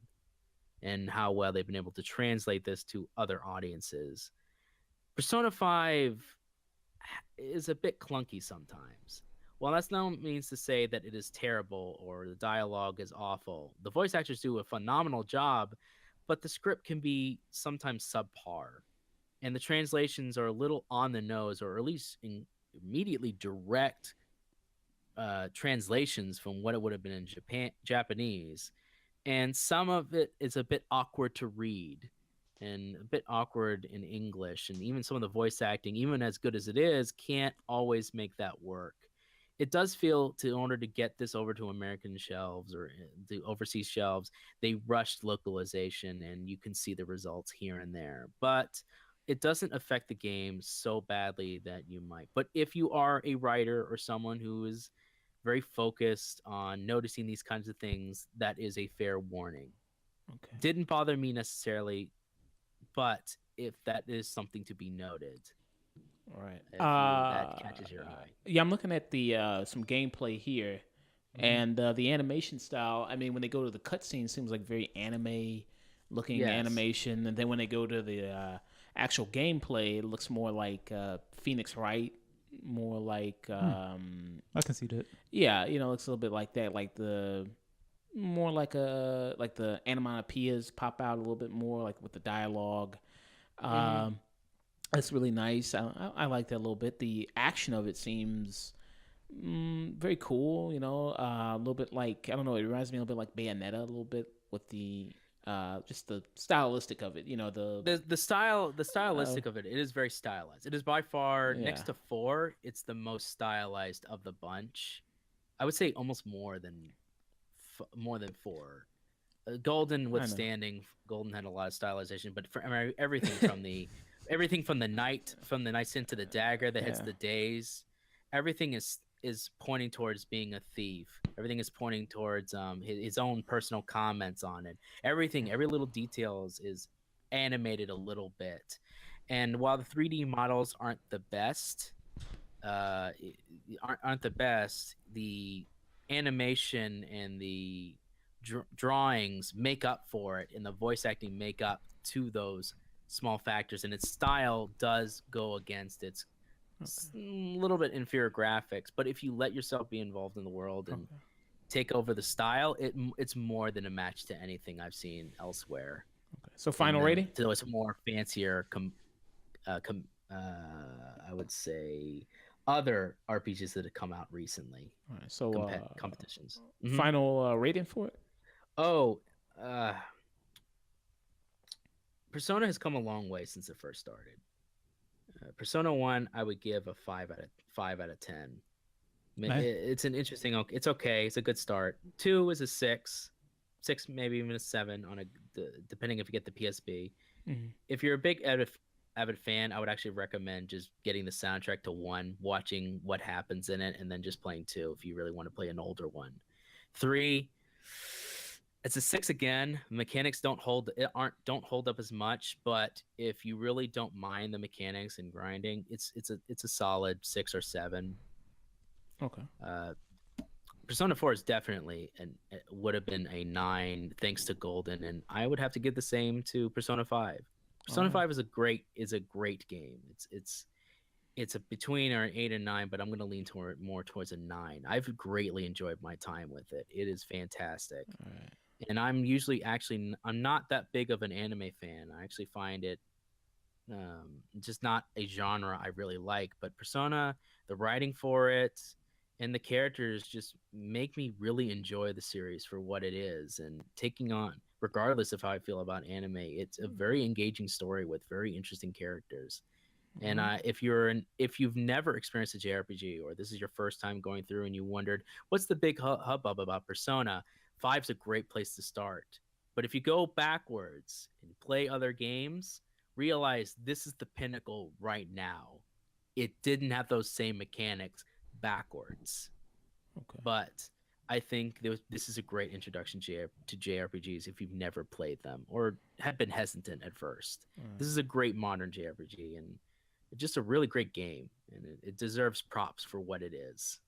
and how well they've been able to translate this to other audiences. Persona 5 is a bit clunky sometimes. While that's no means to say that it is terrible or the dialogue is awful, the voice actors do a phenomenal job, but the script can be sometimes subpar. And the translations are a little on the nose, or at least immediately direct translations from what it would have been in Japanese. And some of it is a bit awkward to read and a bit awkward in English. And even some of the voice acting, even as good as it is, can't always make that work. It does feel, in order to get this over to American shelves or the overseas shelves, they rushed localization, and you can see the results here and there. But it doesn't affect the game so badly that you might. But if you are a writer or someone who is very focused on noticing these kinds of things, that is a fair warning. Okay. Didn't bother me necessarily, but if that is something to be noted. All right. That catches your eye. Yeah, I'm looking at the some gameplay here, and the animation style. I mean, when they go to the cutscene, it seems like very anime-looking animation, and then when they go to the actual gameplay, it looks more like Phoenix Wright, more like I can see that. yeah, it looks a little bit like that, like the more like the onomatopoeias pop out a little bit more, like with the dialogue. That's really nice. I like that a little bit. The action of it seems very cool. A little bit like, I don't know. It reminds me a little bit like Bayonetta, a little bit with the just the stylistic of it. The stylistic of it. It is very stylized. It is by far next to 4. It's the most stylized of the bunch. I would say almost more than 4. Golden withstanding, Golden had a lot of stylization, but everything from the everything from the knight into the dagger that hits the days, everything is pointing towards being a thief. Everything is pointing towards his own personal comments on it. Every little detail is animated a little bit. And while the 3D models aren't the best, the animation and the drawings make up for it, and the voice acting make up to those small factors, and its style does go against its little bit inferior graphics. But if you let yourself be involved in the world and take over the style, it's more than a match to anything I've seen elsewhere. So final rating? So it's more fancier, I would say, other RPGs that have come out recently. All right, so competitions. Final rating for it? Persona has come a long way since it first started. Persona 1, I would give a 5 out of 10. Nice. It's an interesting. It's okay. It's a good start. 2 is a 6, maybe even a 7 depending if you get the PSP. If you're a big avid fan, I would actually recommend just getting the soundtrack to 1, watching what happens in it, and then just playing 2 if you really want to play an older one. 3, it's a 6 again. Mechanics don't hold up as much, but if you really don't mind the mechanics and grinding, it's a solid 6 or 7. Okay. Persona 4 is definitely would have been a 9 thanks to Golden, and I would have to give the same to Persona 5. Persona 5 is a great game. It's between an 8 and 9, but I'm going to lean more towards a 9. I've greatly enjoyed my time with it. It is fantastic. All right. And I'm usually I'm not that big of an anime fan. I actually find it just not a genre I really like. But Persona, the writing for it, and the characters just make me really enjoy the series for what it is and taking on. Regardless of how I feel about anime, it's a very engaging story with very interesting characters. And if you've never experienced a JRPG or this is your first time going through and you wondered what's the big hubbub about Persona, Five's a great place to start. But if you go backwards and play other games, realize this is the pinnacle right now. It didn't have those same mechanics backwards, Okay. but I think this is a great introduction to JRPGs if you've never played them or have been hesitant at first. This is a great modern JRPG and just a really great game, and it deserves props for what it is.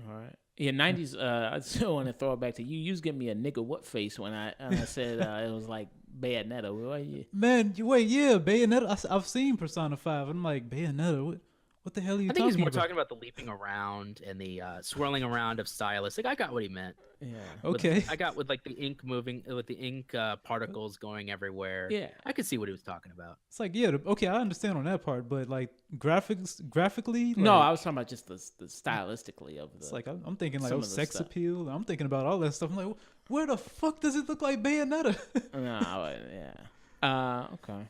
All right. Yeah, 90s. I still want to throw it back to you. You was giving me a nigga what face when I said it was like Bayonetta. What you? Man, wait, yeah, Bayonetta. I've seen Persona 5. I'm like, Bayonetta? What the hell are you I think talking he's more about? talking about the leaping around and the swirling around of stylus. Like I got what he meant. Yeah. Okay. I got with like the ink moving, with the ink particles going everywhere. Yeah. I could see what he was talking about. It's like, yeah, okay, I understand on that part, but like graphically, like, No, I was talking about just the stylistically of the. it's like I'm thinking like some oh, of the sex stuff. appeal. I'm thinking about all that stuff. I'm like, where the fuck does it look like Bayonetta? No, yeah. Okay.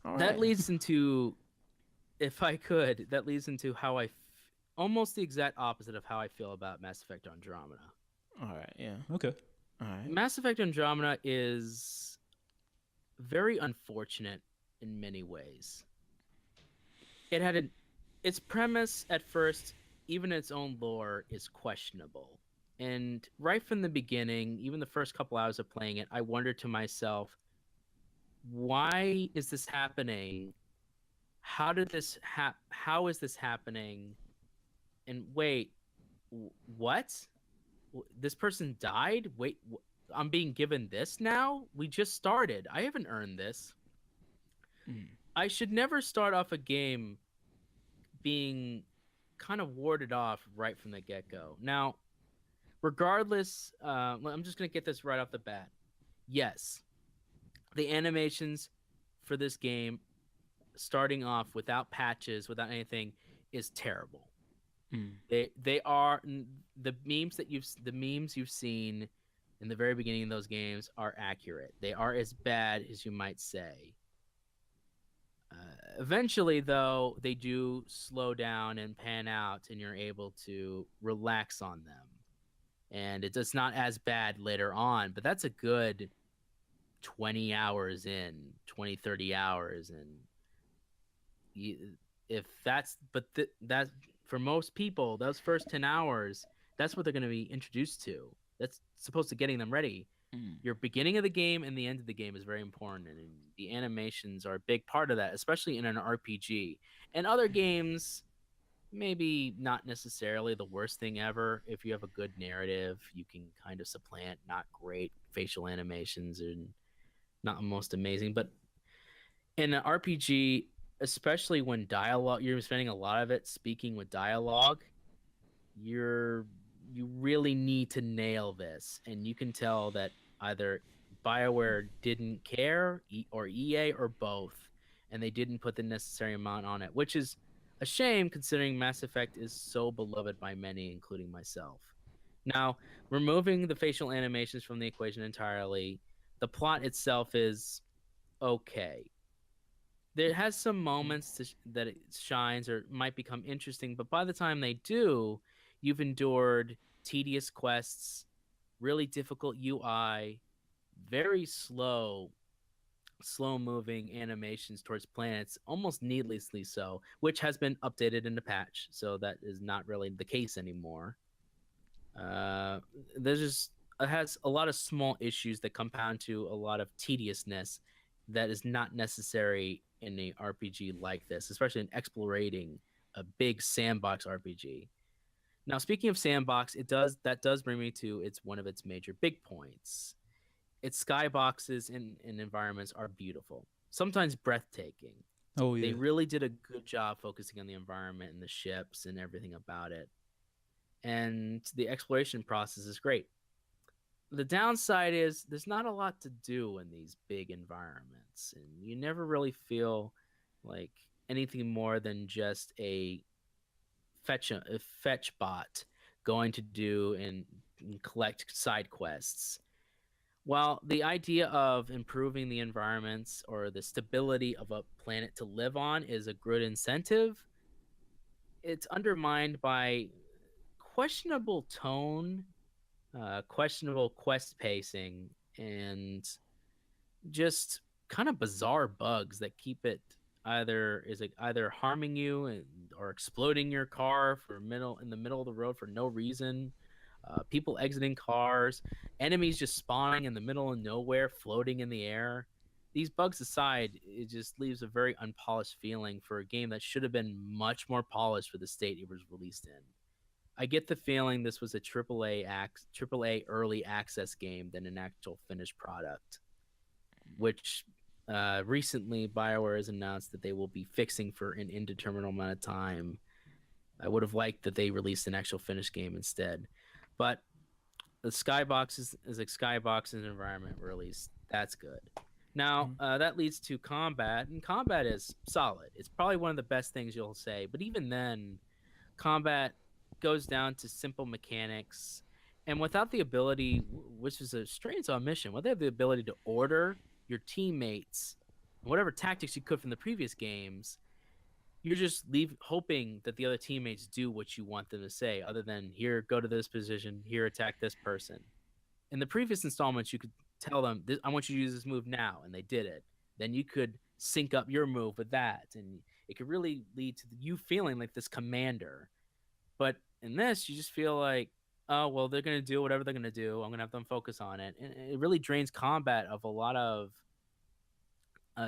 All right. That leads into, if I could, that leads into how almost the exact opposite of how I feel about Mass Effect Andromeda. All right. Yeah. Okay. All right. Mass Effect Andromeda is very unfortunate in many ways. It had its premise at first, even its own lore, is questionable. And right from the beginning, even the first couple hours of playing it, I wondered to myself, why is this happening? How did this how is this happening? And wait, what? This person died? Wait, I'm being given this now? We just started. I haven't earned this. I should never start off a game being kind of warded off right from the get-go. Now, regardless, I'm just going to get this right off the bat. Yes, the animations for this game, starting off without patches, without anything, is terrible. They are the memes you've seen in the very beginning of those games are accurate. They are as bad as you might say. Eventually, though, they do slow down and pan out, and you're able to relax on them. And it's not as bad later on, but that's a good 20 hours in, 20, 30 hours. And if that's, but that for most people, those first 10 hours, that's what they're going to be introduced to. That's supposed to getting them ready. Your beginning of the game and the end of the game is very important, and the animations are a big part of that, especially in an RPG. And other games, maybe not necessarily the worst thing ever. If you have a good narrative, you can kind of supplant not great facial animations and not most amazing. But in an RPG, especially when dialogue, you're spending a lot of it speaking with dialogue, you really need to nail this. And you can tell that either BioWare didn't care, or EA, or both, and they didn't put the necessary amount on it, which is a shame considering Mass Effect is so beloved by many, including myself. Now, removing the facial animations from the equation entirely, the plot itself is okay. There has some moments that it shines or might become interesting, but by the time they do, you've endured tedious quests, really difficult UI, very slow moving animations towards planets, almost needlessly so, which has been updated in the patch, so that is not really the case anymore. It has a lot of small issues that compound to a lot of tediousness that is not necessary in a RPG like this, especially in exploring a big sandbox RPG. Now, speaking of sandbox, that does bring me to one of its major big points. Its skyboxes and environments are beautiful, sometimes breathtaking. Oh yeah. They really did a good job focusing on the environment and the ships and everything about it. And the exploration process is great. The downside is there's not a lot to do in these big environments, and you never really feel like anything more than just a fetch bot going to do and collect side quests. While the idea of improving the environments or the stability of a planet to live on is a good incentive, it's undermined by questionable tone, questionable quest pacing, and just kind of bizarre bugs that keep it either harming you or exploding your car for middle in the middle of the road for no reason. People exiting cars, enemies just spawning in the middle of nowhere, floating in the air. These bugs aside, it just leaves a very unpolished feeling for a game that should have been much more polished for the state it was released in. I get the feeling this was a AAA early access game than an actual finished product, which recently BioWare has announced that they will be fixing for an indeterminate amount of time. I would have liked that they released an actual finished game instead. But the Skybox is a Skybox environment release. That's good. Now, that leads to combat, and combat is solid. It's probably one of the best things you'll say, but even then, combat goes down to simple mechanics. And without the ability, which is a strange omission, without the ability to order your teammates, whatever tactics you could from the previous games, you're just hoping that the other teammates do what you want them to say, other than here, go to this position, here, attack this person. In the previous installments, you could tell them, I want you to use this move now, and they did it. Then you could sync up your move with that, and it could really lead to you feeling like this commander. But in this, you just feel like, oh, well, they're going to do whatever they're going to do. I'm going to have them focus on it. And it really drains combat of a lot of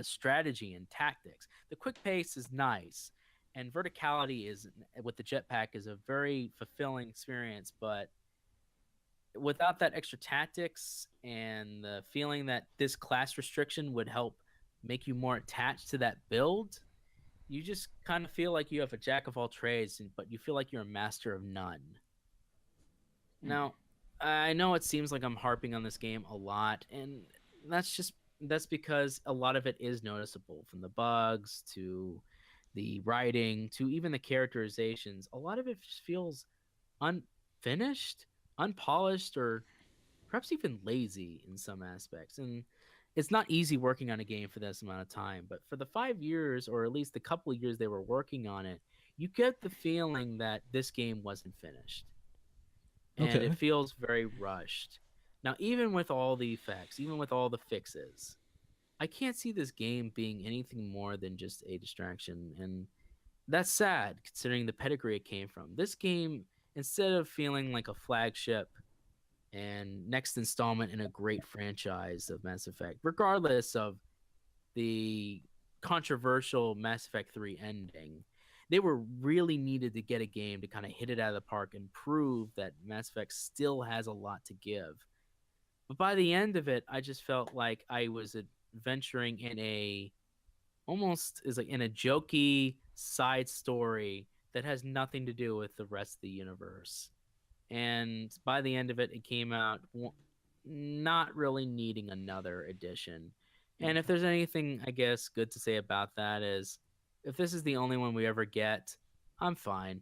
strategy and tactics. The quick pace is nice, and verticality is with the jetpack is a very fulfilling experience. But without that extra tactics and the feeling that this class restriction would help make you more attached to that build, you just kind of feel like you have a jack of all trades, but you feel like you're a master of none. Now, I know it seems like I'm harping on this game a lot, and that's because a lot of it is noticeable, from the bugs to the writing to even the characterizations. A lot of it just feels unfinished, unpolished, or perhaps even lazy in some aspects. And it's not easy working on a game for this amount of time, but for the 5 years, or at least the couple of years they were working on it, you get the feeling that this game wasn't finished. And it feels very rushed. Now, even with all the effects, even with all the fixes, I can't see this game being anything more than just a distraction. And that's sad, considering the pedigree it came from. This game, instead of feeling like a flagship and next installment in a great franchise of Mass Effect, regardless of the controversial Mass Effect 3 ending, they were really needed to get a game to kind of hit it out of the park and prove that Mass Effect still has a lot to give. But by the end of it, I just felt like I was adventuring in in a jokey side story that has nothing to do with the rest of the universe. And by the end of it, it came out not really needing another edition. And if there's anything, I guess, good to say about that is, if this is the only one we ever get, I'm fine.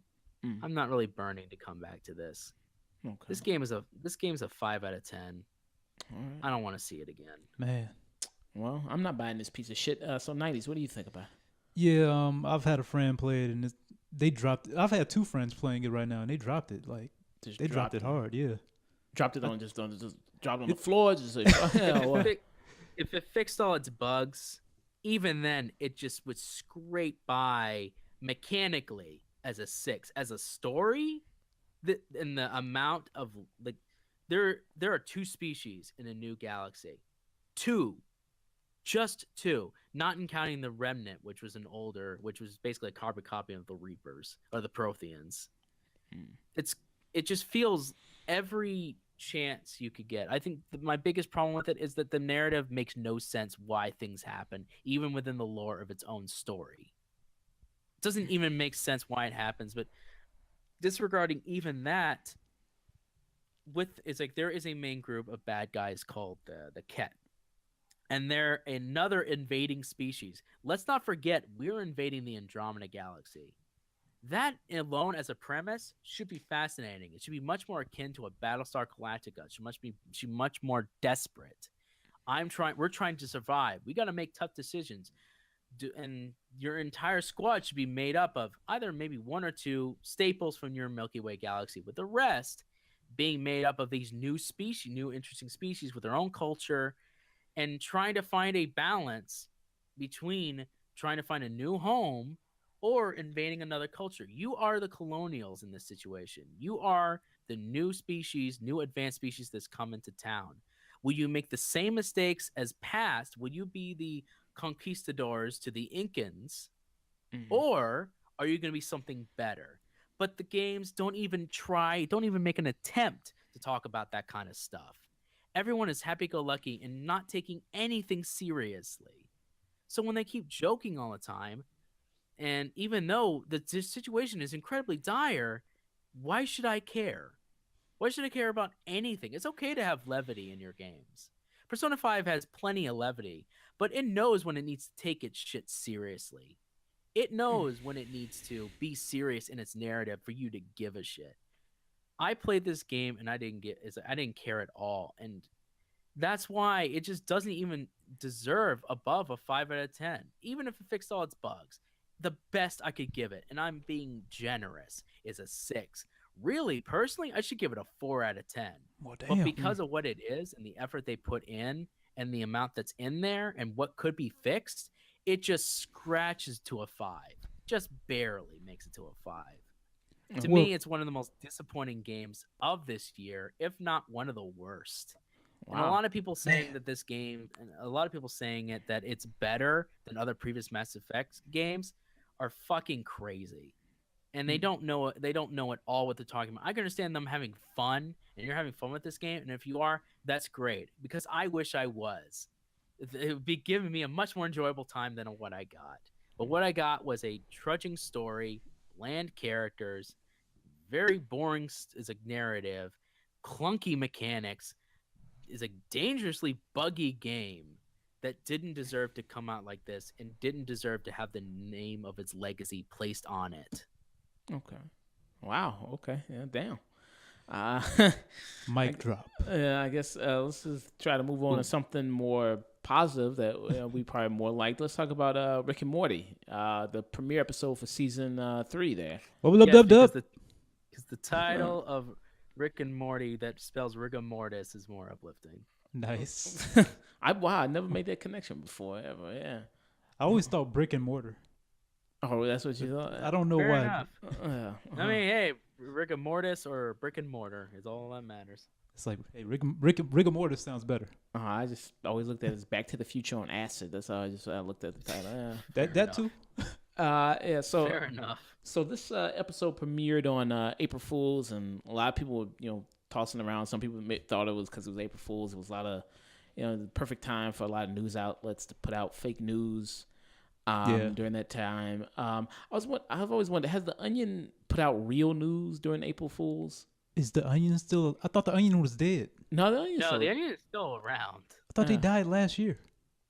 I'm not really burning to come back to this. Okay. This game's a 5 out of 10. All right. I don't want to see it again. Man. Well, I'm not buying this piece of shit. So 90s, what do you think about it? Yeah, I've had a friend play it, and they dropped it. I've had two friends playing it right now, and they dropped it. Like, they dropped it hard, yeah. Dropped it on just dropped it on the floor. Just like, if it fixed all its bugs, even then, it just would scrape by mechanically as a 6. As a story, and the amount of, like, there are 2 species in a new galaxy. 2. Just 2. Not counting the Remnant, which was basically a carbon copy of the Reapers, or the Protheans. It just feels every chance you could get. I think my biggest problem with it is that the narrative makes no sense why things happen, even within the lore of its own story. It doesn't even make sense why it happens, but disregarding even that, it's like there is a main group of bad guys called the Ket, and they're another invading species. Let's not forget we're invading the Andromeda galaxy. That alone as a premise should be fascinating. It should be much more akin to a Battlestar Galactica. It should be much more desperate. We're trying to survive. We got to make tough decisions. And your entire squad should be made up of either maybe one or two staples from your Milky Way galaxy, with the rest being made up of these new interesting species with their own culture, and trying to find a balance between trying to find a new home or invading another culture. You are the colonials in this situation. You are the new advanced species that's come into town. Will you make the same mistakes as past? Will you be the conquistadors to the Incans? Or are you going to be something better? But the games don't even make an attempt to talk about that kind of stuff. Everyone is happy-go-lucky and not taking anything seriously. So when they keep joking all the time, and even though the situation is incredibly dire, why should I care? Why should I care about anything? It's okay to have levity in your games. Persona 5 has plenty of levity, but it knows when it needs to take its shit seriously. It knows when it needs to be serious in its narrative for you to give a shit. I played this game and I didn't care at all, and that's why it just doesn't even deserve above a 5 out of 10, even if it fixed all its bugs. The best I could give it, and I'm being generous, is a 6. Really, personally, I should give it a 4 out of 10. Well, But damn. because of what it is and the effort they put in and the amount that's in there and what could be fixed, it just scratches to a 5. Just barely makes it to a 5. To me, it's one of the most disappointing games of this year, if not one of the worst. Wow. And a lot of people saying that this game, and a lot of people saying that it's better than other previous Mass Effect games, are fucking crazy. And they don't know at all what they're talking about. I can understand them having fun, and you're having fun with this game, and if you are, that's great, because I wish I was. It would be giving me a much more enjoyable time than what I got. But what I got was a trudging story, bland characters, very boring is a narrative, clunky mechanics, is a dangerously buggy game that didn't deserve to come out like this and didn't deserve to have the name of its legacy placed on it. Okay. Wow. Okay. Yeah. Damn. Mic drop. I guess let's just try to move on to something more positive that we probably more like. Let's talk about Rick and Morty, the premiere episode for season 3 there. What up, dub? Because the title of Rick and Morty that spells rigor mortis is more uplifting. Nice. I never made that connection before ever. Yeah. I always thought brick and mortar. Oh, that's what you thought? I don't know Fair why. enough. I mean, hey, rigor mortis or brick and mortar is all that matters. It's like, hey, rigor mortis sounds better. I just always looked at it as Back to the Future on acid. That's how I looked at the title. That too. Yeah. So fair enough. So this episode premiered on April Fools, and a lot of people were, tossing around. Some people thought it was because it was April Fools. It was a lot of, the perfect time for a lot of news outlets to put out fake news. During that time, I've always wondered, has the Onion put out real news during April Fools? Is the Onion still? I thought the Onion was dead. No, the Onion. The Onion is still around. I thought they died last year.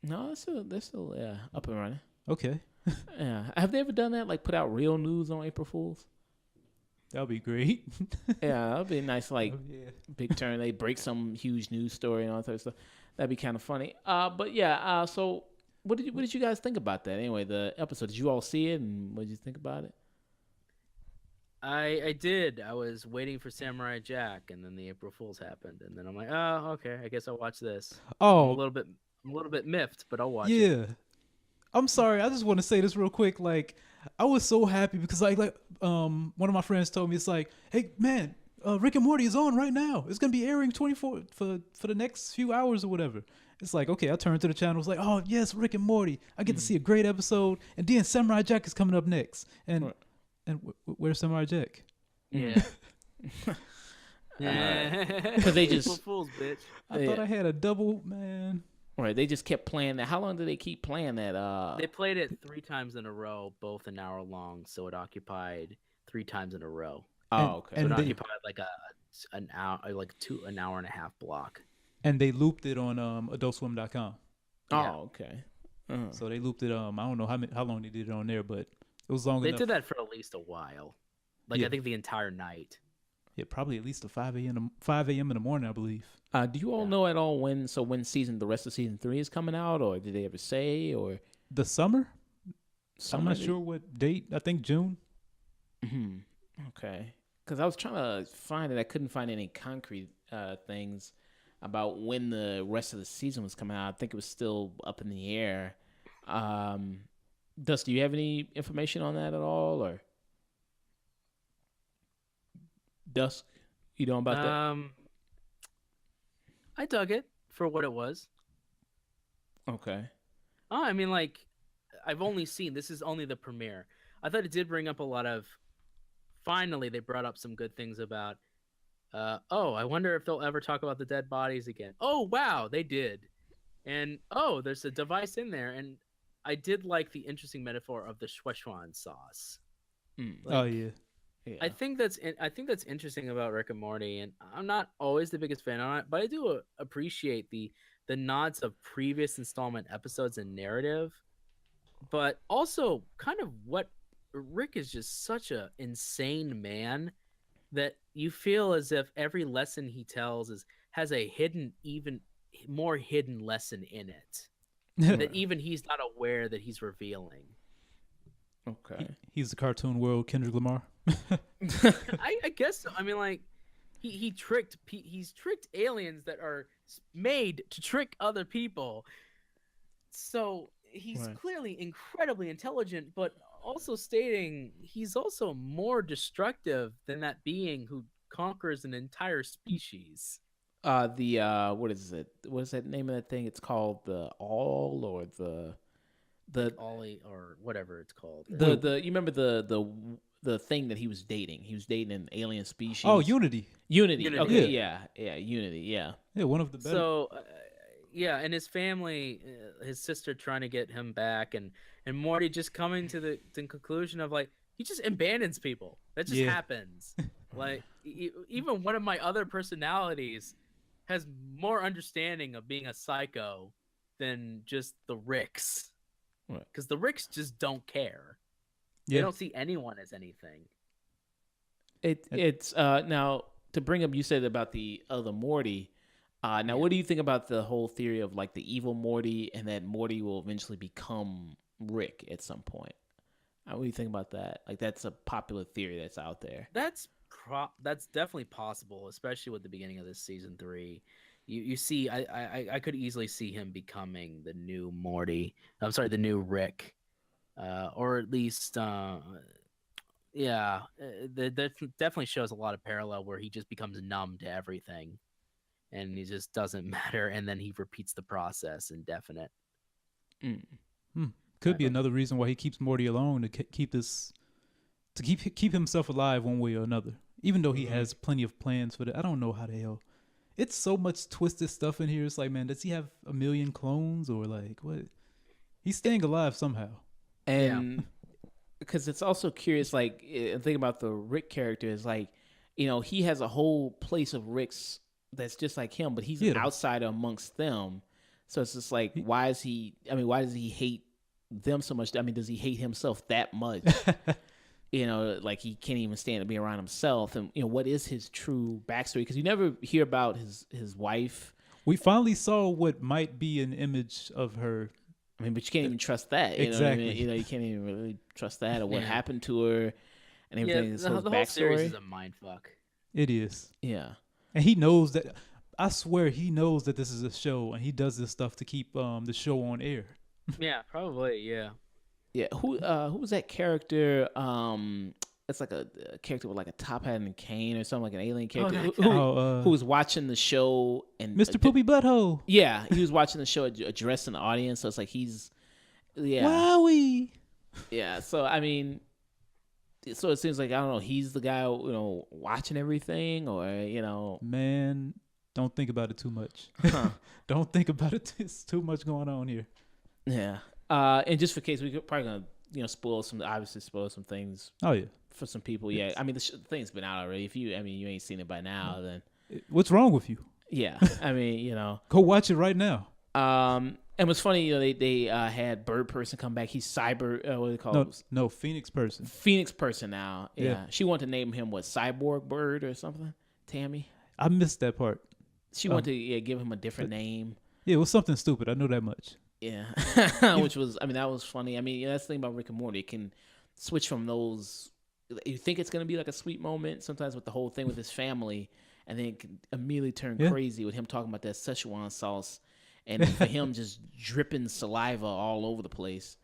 No, they're still up and running. Okay. Yeah, have they ever done that? Like put out real news on April Fools? That would be great. Yeah, that would be a nice big turn. They break some huge news story and all that sort of stuff. That'd be kind of funny. But yeah. So what did you guys think about that? Anyway, the episode. Did you all see it, and what did you think about it? I did. I was waiting for Samurai Jack, and then the April Fools happened, and then I'm like, oh, okay, I guess I'll watch this. Oh, I'm a little bit miffed, but I'll watch it. Yeah. I'm sorry. I just want to say this real quick. Like, I was so happy because one of my friends told me, it's like, hey man, Rick and Morty is on right now. It's gonna be airing 24 for the next few hours or whatever. It's like, okay, I turned to the channel. It's like, oh yes, Rick and Morty. I get to see a great episode, and then Samurai Jack is coming up next. And where's Samurai Jack? Yeah. Because they just April Fools, bitch. I thought I had a double, man. Right, they just kept playing that. How long did they keep playing that? They played it 3 times in a row, both an hour long, so it occupied 3 times in a row. Oh, okay. And would they, occupy like an hour, an hour and a half block. and they looped it on AdultSwim.com. Yeah. Oh, okay. So they looped it. I don't know how long they did it on there, but it was long They enough. did that for at least a while. Like Yeah. I think the entire night. Yeah, probably at least 5 a.m. in the morning, I believe. Do you all know at all when the rest of season 3 is coming out, or did they ever say, or The summer? I'm not Summer? sure what date. I think June. Okay. Because I was trying to find it, I couldn't find any concrete things about when the rest of the season was coming out. I think it was still up in the air. Dust, do you have any information on that at all, or Dusk? You know about that? I dug it for what it was. Okay. Oh, I mean, like, I've only seen, this is only the premiere. I thought it did bring up a lot of, finally, they brought up some good things about, I wonder if they'll ever talk about the dead bodies again. Oh, wow, they did. And, there's a device in there. And I did like the interesting metaphor of the Szechuan sauce. Oh yeah. Yeah. I think that's interesting about Rick and Morty, and I'm not always the biggest fan on it, but I do appreciate the nods of previous installment episodes and narrative, but also kind of what Rick is just such a insane man that you feel as if every lesson he tells has a hidden, even more hidden lesson in it that even he's not aware that he's revealing. Okay. He's the cartoon world Kendrick Lamar. I guess so. I mean, like, he's tricked aliens that are made to trick other people. So he's clearly incredibly intelligent, but also stating he's also more destructive than that being who conquers an entire species. What is it? What is that name of that thing? It's called the All, or the Ollie, or whatever it's called. the you remember the thing that he was dating? He was dating an alien species. Oh, Unity. Unity. Unity. Okay, yeah, Unity. Yeah. Yeah, one of the better. So, and his family, his sister trying to get him back, and Morty just coming to the conclusion of, like, he just abandons people. That just happens. Like, even one of my other personalities has more understanding of being a psycho than just the Ricks. Because the Ricks just don't care. Yeah. They don't see anyone as anything. It's now, to bring up, you said about the other Morty. Now, what do you think about the whole theory of, like, the evil Morty, and that Morty will eventually become Rick at some point? What do you think about that? Like, that's a popular theory that's out there. That's definitely possible, especially with the beginning of this season 3. You see, I could easily see him becoming the new Morty. I'm sorry, the new Rick, or at least, that definitely shows a lot of parallel where he just becomes numb to everything, and he just doesn't matter, and then he repeats the process indefinite. Could be another reason why he keeps Morty alone, to keep himself alive one way or another. Even though he has plenty of plans for that, I don't know how the hell. It's so much twisted stuff in here. It's like, man, does he have a million clones, or like what? He's staying alive somehow. And because it's also curious, like, think about the Rick character is like, he has a whole place of Ricks that's just like him, but he's an outsider amongst them. So it's just like, why does he hate them so much? I mean, does he hate himself that much? Like, he can't even stand to be around himself. And, what is his true backstory? Because you never hear about his wife. We finally saw what might be an image of her. I mean, but you can't even trust that. You Exactly. know what I mean? You can't even really trust that, or what happened to her and everything. The whole backstory series is a mindfuck. It is. Yeah. And he knows that. I swear he knows that this is a show, and he does this stuff to keep the show on air. Yeah, probably. Yeah. Yeah, who was that character? It's like a character with like a top hat and a cane, or something, like an alien character who was watching the show, and Mr. Poopy Butthole. Yeah, he was watching the show, addressing the audience. So it's like Wowie. Yeah. So I mean, so it seems like, I don't know, he's the guy watching everything, or Man, don't think about it too much. Don't think about it. There's too much going on here. Yeah. And just for case, we're probably gonna spoil some things. Oh yeah. for some people. Yeah, I mean the thing's been out already. If you ain't seen it by now, then What's wrong with you? yeah. I mean, Go watch it right now. and what's funny, they had Bird Person come back. He's Cyber. What do they call it? No, Phoenix Person. Phoenix Person now. Yeah. Yeah. She wanted to name him Cyborg Bird or something. Tammy. I missed that part. She wanted to give him a different name. Yeah, it was something stupid. I know that much. Yeah, which was, that was funny. I mean, that's the thing about Rick and Morty. It can switch from those. You think it's gonna be like a sweet moment sometimes with the whole thing with his family, and then it can immediately turn crazy with him talking about that Szechuan sauce, and for him just dripping saliva all over the place.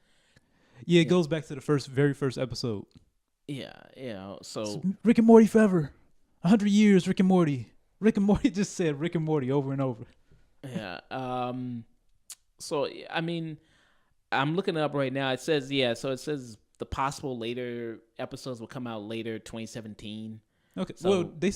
Yeah, it goes back to the very first episode. Yeah, so Rick and Morty forever. 100 years, Rick and Morty. Rick and Morty just said Rick and Morty over and over. yeah. So I mean, I'm looking it up right now. It says the possible later episodes will come out later 2017. Okay. So- Well, they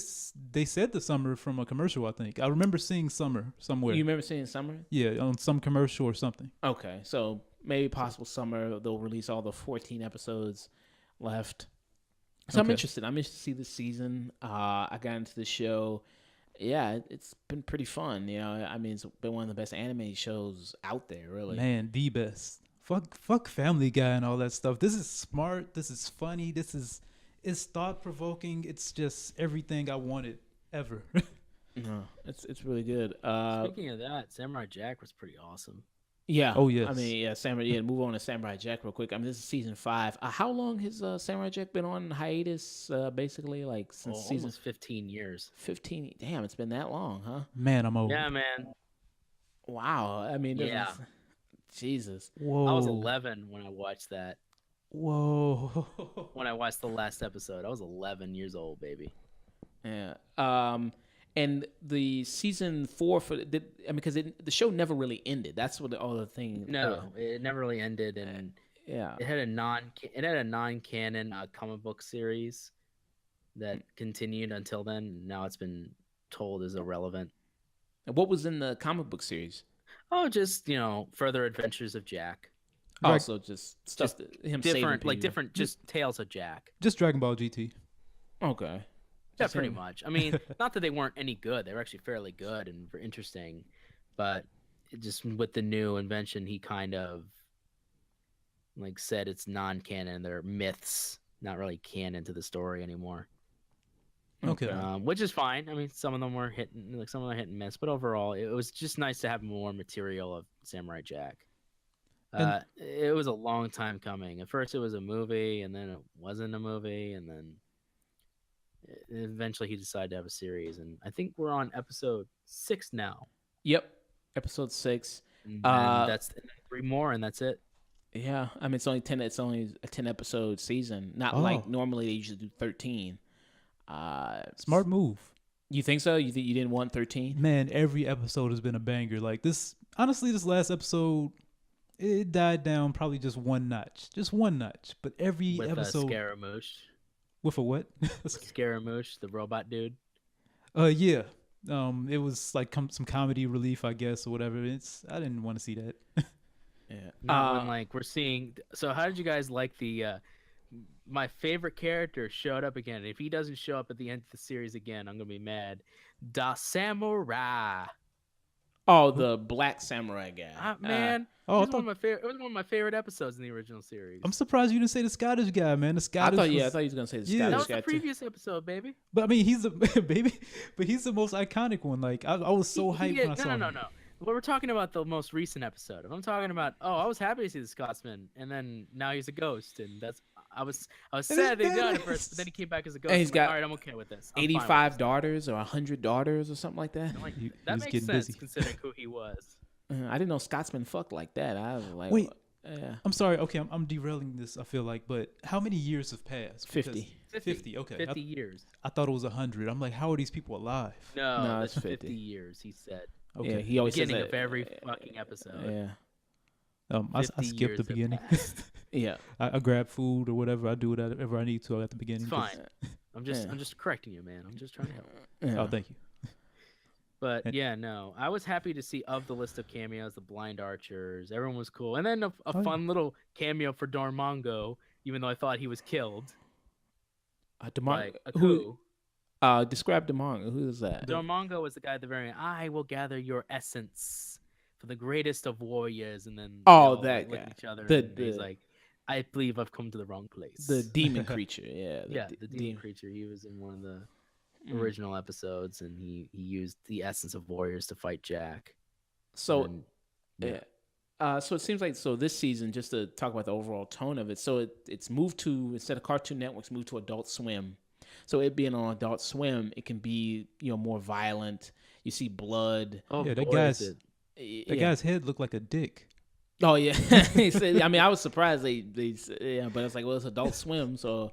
said the summer from a commercial, I think. I remember seeing summer somewhere. You remember seeing summer? Yeah, on some commercial or something. Okay, so maybe possible summer they'll release all the 14 episodes left. So I'm Okay. interested. I'm interested to see this season. I got into the show. Yeah, it's been pretty fun. I mean, it's been one of the best anime shows out there, really. Man, the best. Fuck Family Guy and all that stuff. This is smart. This is funny. It's thought provoking. It's just everything I wanted ever. No, it's really good. Speaking of that, Samurai Jack was pretty awesome. Yeah. Oh, yes. I mean, yeah, Samurai. Yeah, move on to Samurai Jack real quick. I mean, this is season 5. How long has Samurai Jack been on hiatus? Basically, like since season Almost 15 years. 15. Damn, it's been that long, huh? Man, I'm old. Yeah, man. Wow. I mean, Yeah. Jesus. Whoa. I was 11 when I watched that. Whoa. When I watched the last episode, I was 11 years old, baby. Yeah. And the season 4 because the show never really ended. That's what all the thing. No, it never really ended, and Yeah. it had a non-canon comic book series that continued until then. Now it's been told is irrelevant. And what was in the comic book series? Oh, just further adventures of Jack. Also, just stuff that him saving Different, people. different, just tales of Jack. Just Dragon Ball GT. Okay. Yeah, Just pretty him. much. I mean, not that they weren't any good; they were actually fairly good and interesting. But it just with the new invention, he kind of said it's non-canon. They're myths, not really canon to the story anymore. Okay. Which is fine. I mean, some of them were hit and miss, but overall, it was just nice to have more material of Samurai Jack. It was a long time coming. At first, it was a movie, and then it wasn't a movie, and then eventually he decided to have a series. And I think we're on episode 6 now. Yep. Episode 6. And that's 3 more, and that's it. Yeah. I mean, it's only 10. It's only a 10 episode season. Not like normally they usually do 13. Smart move. You think so? You think you didn't want 13? Man, every episode has been a banger. Like this, honestly, this last episode, it died down probably just one notch. But every With episode. Scaramouche. With a what? Scaramouche, the robot dude. Yeah. It was like some comedy relief, I guess, or whatever. I didn't want to see that. Yeah. Not when we're seeing. So how did you guys like the? My favorite character showed up again. If he doesn't show up at the end of the series again, I'm gonna be mad. Da Samurai. Oh, the black samurai guy. Man, Oh, it was one of my favorite. It was one of my favorite episodes in the original series. I'm surprised you didn't say the Scottish guy, man. The I Scottish. thought you was gonna say the Yeah. that Scottish was guy the too. previous episode, baby. But I mean, he's the baby. But he's the most iconic one. Like I was so hyped when I saw him. No. Well, we're talking about the most recent episode. If I'm talking about, I was happy to see the Scotsman, and then now he's a ghost, and I was sad they got it first, but then he came back as a ghost. And he's got all right, I'm okay with this. I'm fine with 85 this. daughters or 100 daughters or something like that. Like, He that was makes getting sense busy. considering who he was. I didn't know Scotsman fucked like that. I was like, Wait. yeah, I'm sorry. Okay, I'm derailing this. I feel like, but how many years have passed? 50. 50. Okay. 50 years. I thought it was 100. I'm like, how are these people alive? No, No, that's it's 50. 50 years. He said. Okay. yeah. He always says Beginning that. of every fucking episode. Yeah, I 50 skipped years the have beginning. passed. yeah. I grab food or whatever. I do whatever I need to at the beginning. It's 'cause- fine. I'm Yeah. just correcting you, man. I'm just trying to help. Yeah. Oh, thank you. But And- yeah, no, I was happy to see of the list of cameos, the blind archers. Everyone was cool, and then a Oh, yeah. fun little cameo for Dormongo, even though I thought he was killed. Demar- like who? Aku. Describe Demar. Who is that? Dormongo was the guy at the very end. I will gather your essence for the greatest of warriors, and then they Oh, all that like look guy. at each other, The and he's like, "I believe I've come to the wrong the place." demon creature. Yeah. Yeah, the demon creature. He was in one of the original episodes, and he used the essence of warriors to fight Jack. So And, yeah. So it seems like this season, just to talk about the overall tone of it. So it's moved to, instead of Cartoon Network's moved to Adult Swim. So it being on Adult Swim, it can be more violent. You see blood. oh, Yeah, boy, is it. that guy's head looked like a dick. Oh yeah. He said, I mean, I was surprised but it's like, well, it's Adult Swim, so.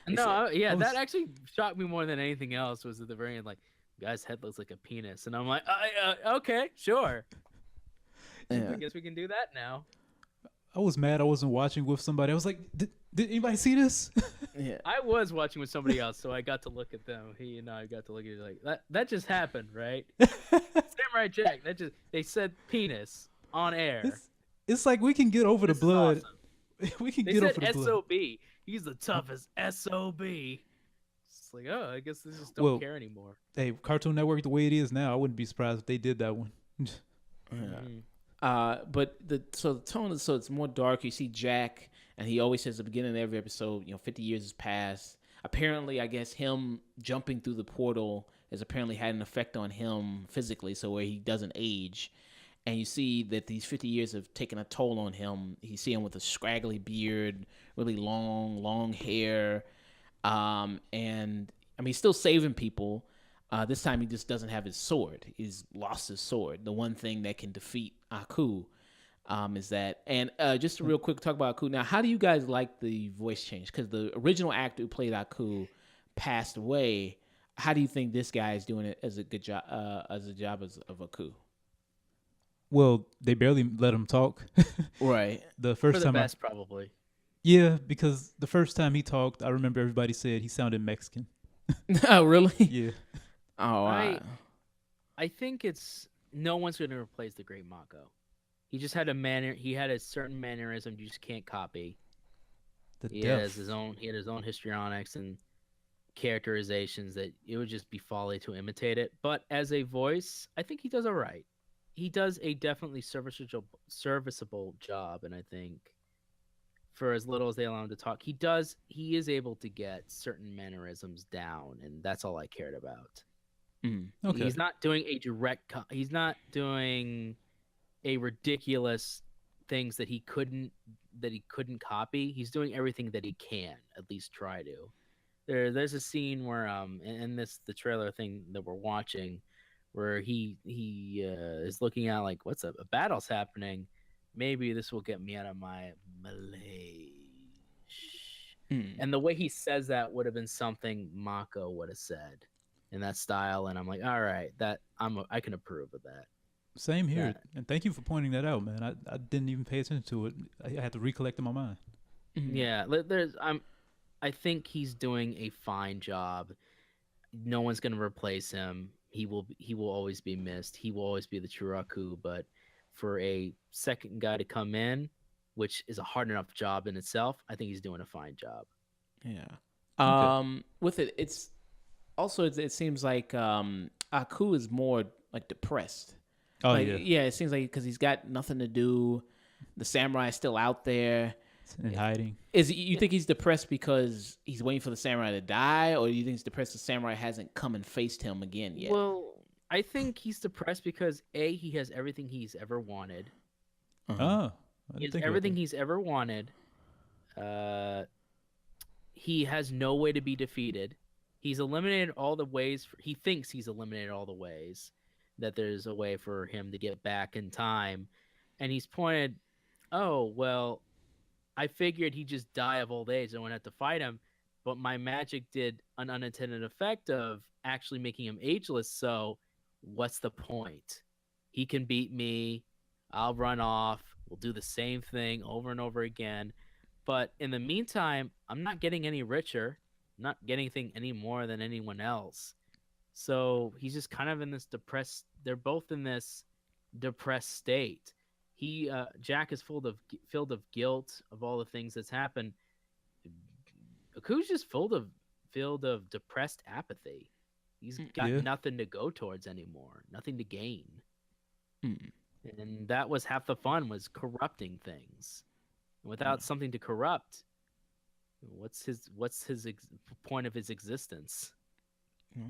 they said- That actually shocked me more than anything else. Was at the very end, like, guy's head looks like a penis, and I'm like, okay, sure. Yeah. I guess we can do that now. I was mad I wasn't watching with somebody. I was like, did anybody see this? Yeah. I was watching with somebody else, so I got to look at them. He and I got to look at it like that just happened, right? Samurai Jack. They said penis on air. It's like we can get over This the is blood. awesome. We can They get said over the blood. SOB. He's the toughest SOB. It's like, oh, I guess they just don't Well, care anymore. Hey, Cartoon Network the way it is now, I wouldn't be surprised if they did that one. Yeah. Mhm. But the tone is, it's more dark. You see Jack, and he always says at the beginning of every episode, 50 years has passed. Apparently, I guess him jumping through the portal has apparently had an effect on him physically, so where he doesn't age. And you see that these 50 years have taken a toll on him. You see him with a scraggly beard, really long hair, and I mean, he's still saving people. This time he just doesn't have his sword. He's lost his sword. The one thing that can defeat Aku is that. And just to real quick talk about Aku. Now, how do you guys like the voice change? Because the original actor who played Aku passed away. How do you think this guy is doing it as a good job of Aku? Well, they barely let him talk. Right. The For first the time, best, probably. yeah, because the first time he talked, I remember everybody said he sounded Mexican. Oh, really? Yeah, Oh, I think it's no one's going to replace the great Mako. He just had a manner. He had a certain mannerism you just can't copy. the He death. has his own. He had his own histrionics and characterizations that it would just be folly to imitate it. But as a voice, I think he does all right. He does a definitely serviceable job, and I think for as little as they allow him to talk, he is able to get certain mannerisms down, and that's all I cared about. Okay. He's not doing a he's not doing a ridiculous things that he couldn't copy. He's doing everything that he can at least try to. There's a scene where in the trailer thing that we're watching where he is looking at like what's a battle's happening. Maybe this will get me out of my malaise. And the way he says that would have been something Mako would have said in that style, and I'm like, all right, I can approve of that. Same here, that- and thank you for pointing that out, man. I didn't even pay attention to it. I had to recollect in my mind. Yeah, I think he's doing a fine job. No one's gonna replace him. He will always be missed. He will always be the true Aku. But for a second guy to come in, which is a hard enough job in itself, I think he's doing a fine job. Yeah. With it's also it seems like Aku is more like depressed. Oh Like, yeah, it seems like because he's got nothing to do. The samurai is still out there. in hiding. You think he's depressed because he's waiting for the samurai to die, or do you think he's depressed the samurai hasn't come and faced him again yet? Well, I think he's depressed because he has everything he's ever wanted. Oh, I He didn't has think about everything that. he's ever wanted. He has no way to be defeated. He's eliminated all the ways. He thinks he's eliminated all the ways that there's a way for him to get back in time. And he's pointed, oh, well, I figured he'd just die of old age. I wouldn't have to fight him. But my magic did an unintended effect of actually making him ageless. So what's the point? He can beat me. I'll run off. We'll do the same thing over and over again. But in the meantime, I'm not getting any richer. I'm not getting anything any more than anyone else. So he's just kind of in this depressed. They're both in this depressed state. Jack is filled of guilt of all the things that's happened. Aku's just filled filled of depressed apathy. He's got Yeah. nothing to go towards anymore, nothing to gain. Mm. And that was half the fun, was corrupting things. And without something to corrupt, what's his point of his existence?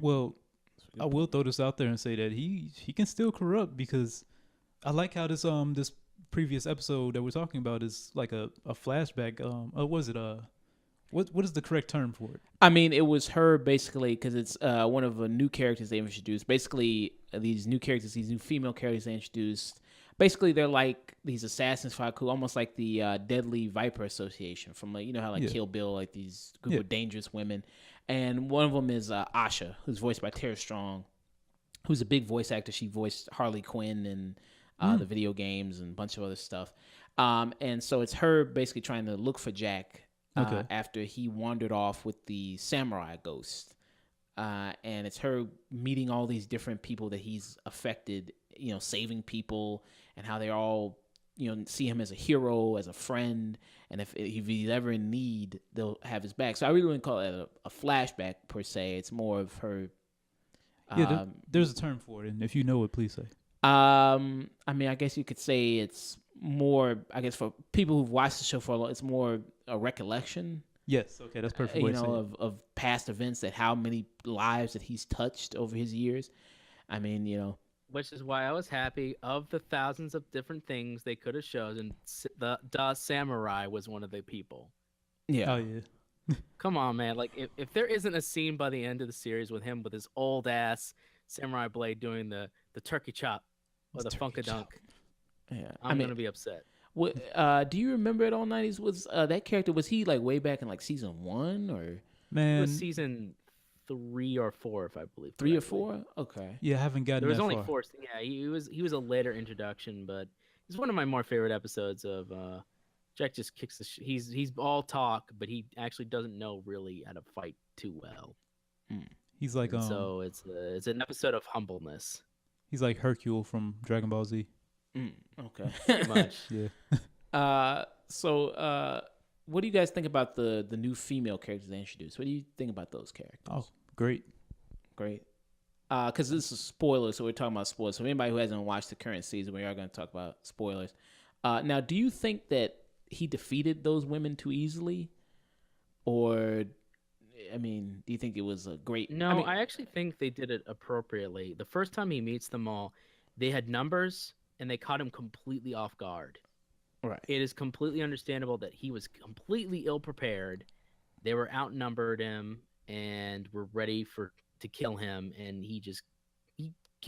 Well, I will throw this out there and say that he can still corrupt, because I like how this previous episode that we're talking about is like a flashback. Was it what is the correct term for it? I mean, it was her basically because it's one of the new characters they introduced. Basically, these new characters, these new female characters they introduced. Basically, they're like these assassins who almost like the Deadly Viper Association from like how like Yeah. Kill Bill, like these group Yeah. of dangerous women. And one of them is Asha, who's voiced by Tara Strong, who's a big voice actor. She voiced Harley Quinn in the video games and a bunch of other stuff. And so it's her basically trying to look for Jack Okay. after he wandered off with the samurai ghost. And it's her meeting all these different people that he's affected, saving people, and how they're all, see him as a hero, as a friend, and if he's ever in need, they'll have his back. So I really wouldn't call it a flashback per se. It's more of her. Yeah, there's a term for it, and if you know it, please say. I mean, I guess you could say it's more. I guess for people who've watched the show for a long, it's more a recollection. Yes. Okay, that's perfect way to say it. of past events, that how many lives that he's touched over his years. I mean, Which is why I was happy of the thousands of different things they could have showed, and the samurai was one of the people. yeah. Oh yeah. Come on, man! Like if there isn't a scene by the end of the series with him with his old ass samurai blade doing the turkey chop or the Turkey funkadunk, Yeah. I'm gonna be upset. What do you remember at all 90s? Was that character, was he like way back in like season 1 or It Man, was season 3 or 4, if I believe. 3 or correctly. 4? Okay. yeah, I haven't gotten There was that only far. 4. Yeah, he was a later introduction, but it's one of my more favorite episodes of Jack just kicks the he's all talk, but he actually doesn't know really how to fight too well. He's like And so it's an episode of humbleness. he's like Hercule from Dragon Ball Z. Okay. Pretty much. Yeah. So what do you guys think about the new female characters they introduced? What do you think about those characters? Oh, great. Great. Because this is spoilers, so we're talking about spoilers. So anybody who hasn't watched the current season, we are going to talk about spoilers. Now, do you think that he defeated those women too easily? Or, I mean, do you think it was a great... No, I mean, I actually think they did it appropriately. The first time he meets them all, they had numbers and they caught him completely off guard. right. It is completely understandable that he was completely ill prepared. They were outnumbered him and were ready to kill him, and he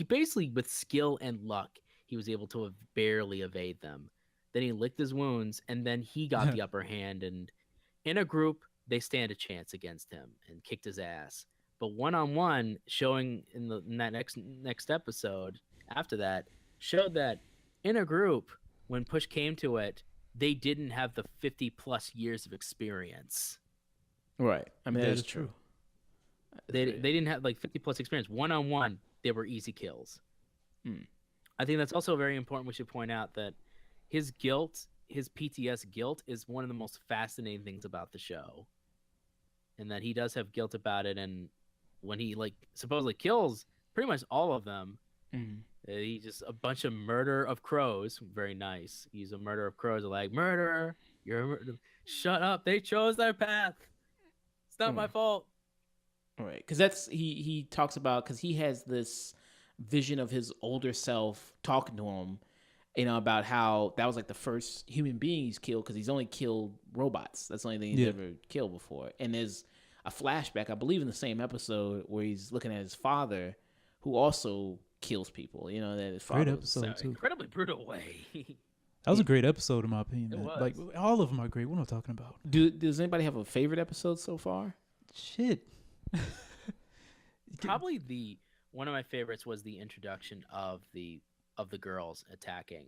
basically, with skill and luck, he was able to barely evade them. Then he licked his wounds, and then he got the upper hand, and in a group they stand a chance against him and kicked his ass. But one-on-one, showing in that next episode after that, showed that in a group, when push came to it, they didn't have the 50+ years of experience. Right. I mean, That that's is true. They didn't have like 50+ experience. One-on-one, they were easy kills. I think that's also very important. We should point out that his guilt, his PTS guilt, is one of the most fascinating things about the show. And that he does have guilt about it, and when he like supposedly kills pretty much all of them, he just a bunch of murder of crows. Very nice. He's a murder of crows. Like, murderer, you're a murderer. Shut up. They chose their path. It's not my fault. Right, because that's he talks about, because he has this vision of his older self talking to him, about how that was like the first human being he's killed, because he's only killed robots. That's the only thing he's ever killed before. And there's a flashback, I believe, in the same episode where he's looking at his father, who also kills people. That his father Great was episode too. Incredibly brutal way. That was a great episode in my opinion. It man. was. Like all of them are great. What am I talking about? Does anybody have a favorite episode so far? Shit. Probably one of my favorites was the introduction of the girls attacking